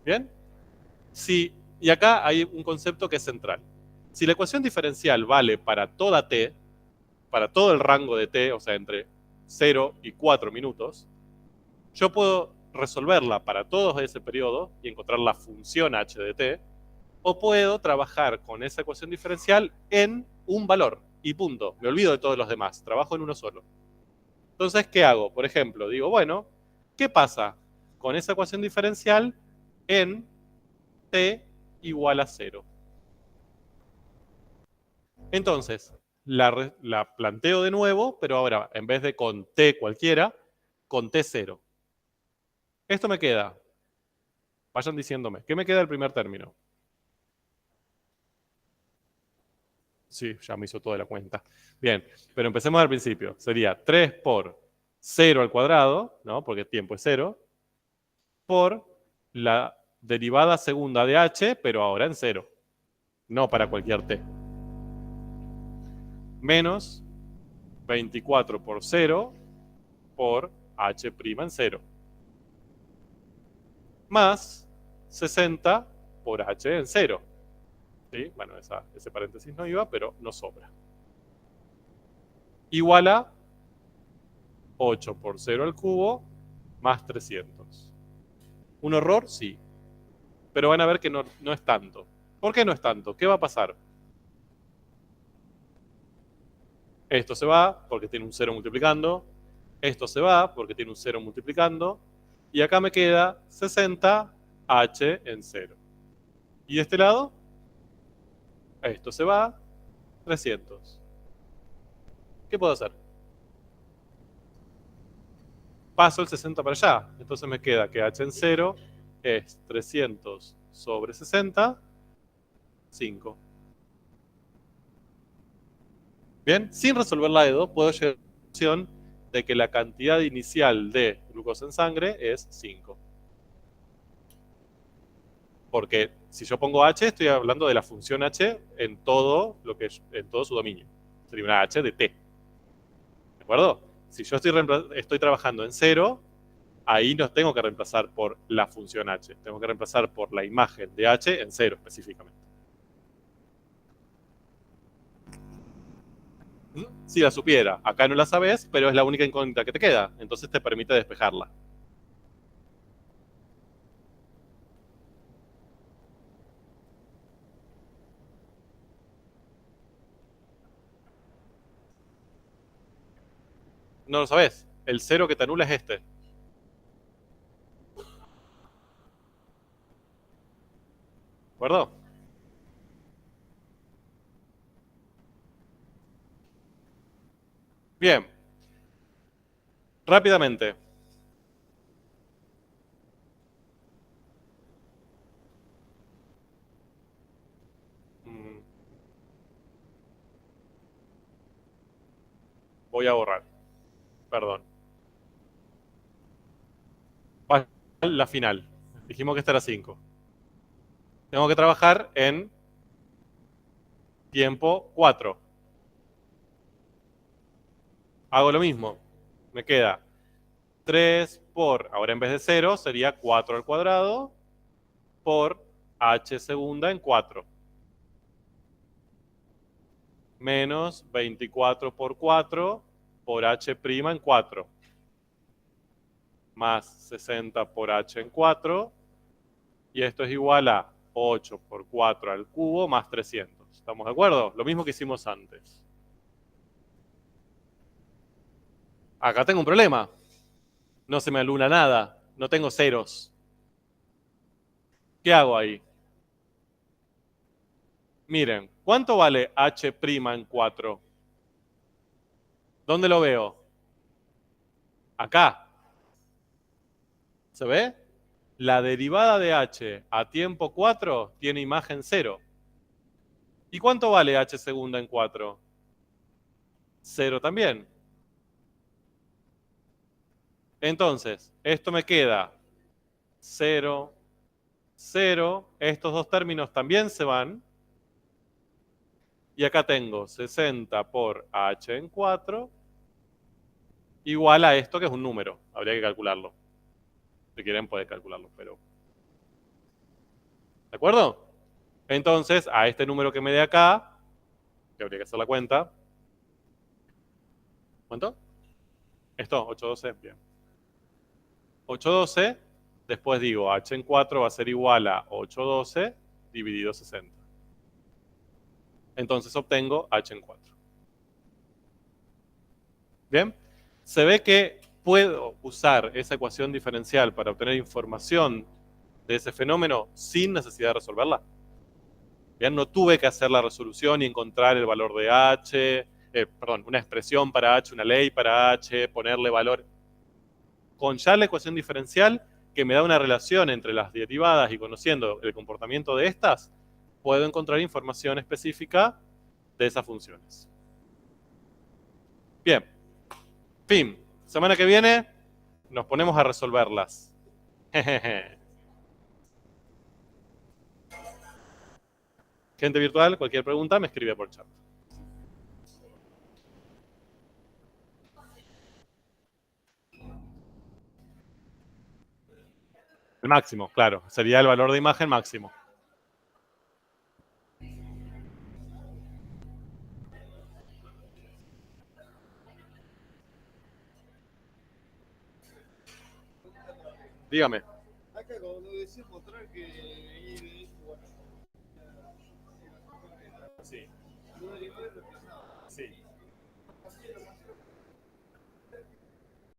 ¿Bien? Y acá hay un concepto que es central. Si la ecuación diferencial vale para toda t, para todo el rango de t, o sea, entre 0 y 4 minutos, yo puedo resolverla para todo ese periodo y encontrar la función h de t, o puedo trabajar con esa ecuación diferencial en un valor y punto. Me olvido de todos los demás, trabajo en uno solo. Entonces, ¿qué hago? Por ejemplo, digo, bueno, ¿qué pasa con esa ecuación diferencial en t igual a 0? Entonces, la planteo de nuevo, pero ahora, en vez de con t cualquiera, con t 0. Esto me queda, vayan diciéndome, ¿qué me queda del primer término? Sí, ya me hizo toda la cuenta. Bien, pero empecemos al principio. Sería 3 por 0 al cuadrado, ¿no? Porque el tiempo es 0, por la derivada segunda de h, pero ahora en 0, no para cualquier t. Menos 24 por 0 por h' en 0. Más 60 por h en 0. ¿Sí? Bueno, ese paréntesis no iba, pero nos sobra. Igual a 8 por 0 al cubo más 300. ¿Un error? Sí. Pero van a ver que no es tanto. ¿Por qué no es tanto? ¿Qué va a pasar? Esto se va porque tiene un 0 multiplicando. Esto se va porque tiene un 0 multiplicando. Y acá me queda 60h en 0. ¿Y de este lado? Esto se va, 300. ¿Qué puedo hacer? Paso el 60 para allá. Entonces me queda que h en 0 es 300 sobre 60, 5. Bien, sin resolver la EDO, puedo llegar a la conclusión de que la cantidad inicial de glucosa en sangre es 5. Porque si yo pongo h, estoy hablando de la función h en todo su dominio. Sería una h de t. ¿De acuerdo? Si yo estoy trabajando en 0, ahí no tengo que reemplazar por la función h. Tengo que reemplazar por la imagen de h en 0 específicamente. Si la supiera, acá no la sabes, pero es la única incógnita que te queda. Entonces te permite despejarla. No lo sabes. El 0 que te anula es este. ¿De acuerdo? Bien. Rápidamente. Mm, Voy a borrar. Perdón. La final. Dijimos que esta era 5. Tengo que trabajar en tiempo 4. Hago lo mismo. Me queda 3 por, ahora en vez de 0, sería 4 al cuadrado por h segunda en 4. Menos 24 por 4 por h' en 4. Más 60 por h en 4. Y esto es igual a 8 por 4 al cubo más 300. ¿Estamos de acuerdo? Lo mismo que hicimos antes. Acá tengo un problema. No se me aluna nada. No tengo ceros. ¿Qué hago ahí? Miren, ¿cuánto vale h' en 4? ¿Dónde lo veo? Acá. ¿Se ve? La derivada de h a tiempo 4 tiene imagen 0. ¿Y cuánto vale h segunda en 4? 0 también. Entonces, esto me queda 0, 0. Estos dos términos también se van. Y acá tengo 60 por h en 4 igual a esto que es un número. Habría que calcularlo. Si quieren pueden calcularlo, pero... ¿De acuerdo? Entonces, a este número que me dé acá, que habría que hacer la cuenta. ¿Cuánto? Esto, 812, bien. 812, después digo, h en 4 va a ser igual a 812 dividido 60. Entonces obtengo h en 4. Bien, se ve que puedo usar esa ecuación diferencial para obtener información de ese fenómeno sin necesidad de resolverla. Bien, no tuve que hacer la resolución y encontrar el valor de h, perdón, una expresión para h, una ley para h, ponerle valor. Con ya la ecuación diferencial, que me da una relación entre las derivadas y conociendo el comportamiento de estas, puedo encontrar información específica de esas funciones. Bien, fin. Semana que viene nos ponemos a resolverlas. Gente virtual, cualquier pregunta me escribe por chat. El máximo, claro. Sería el valor de imagen máximo. Dígame. Acá cuando decís mostrar que Sí.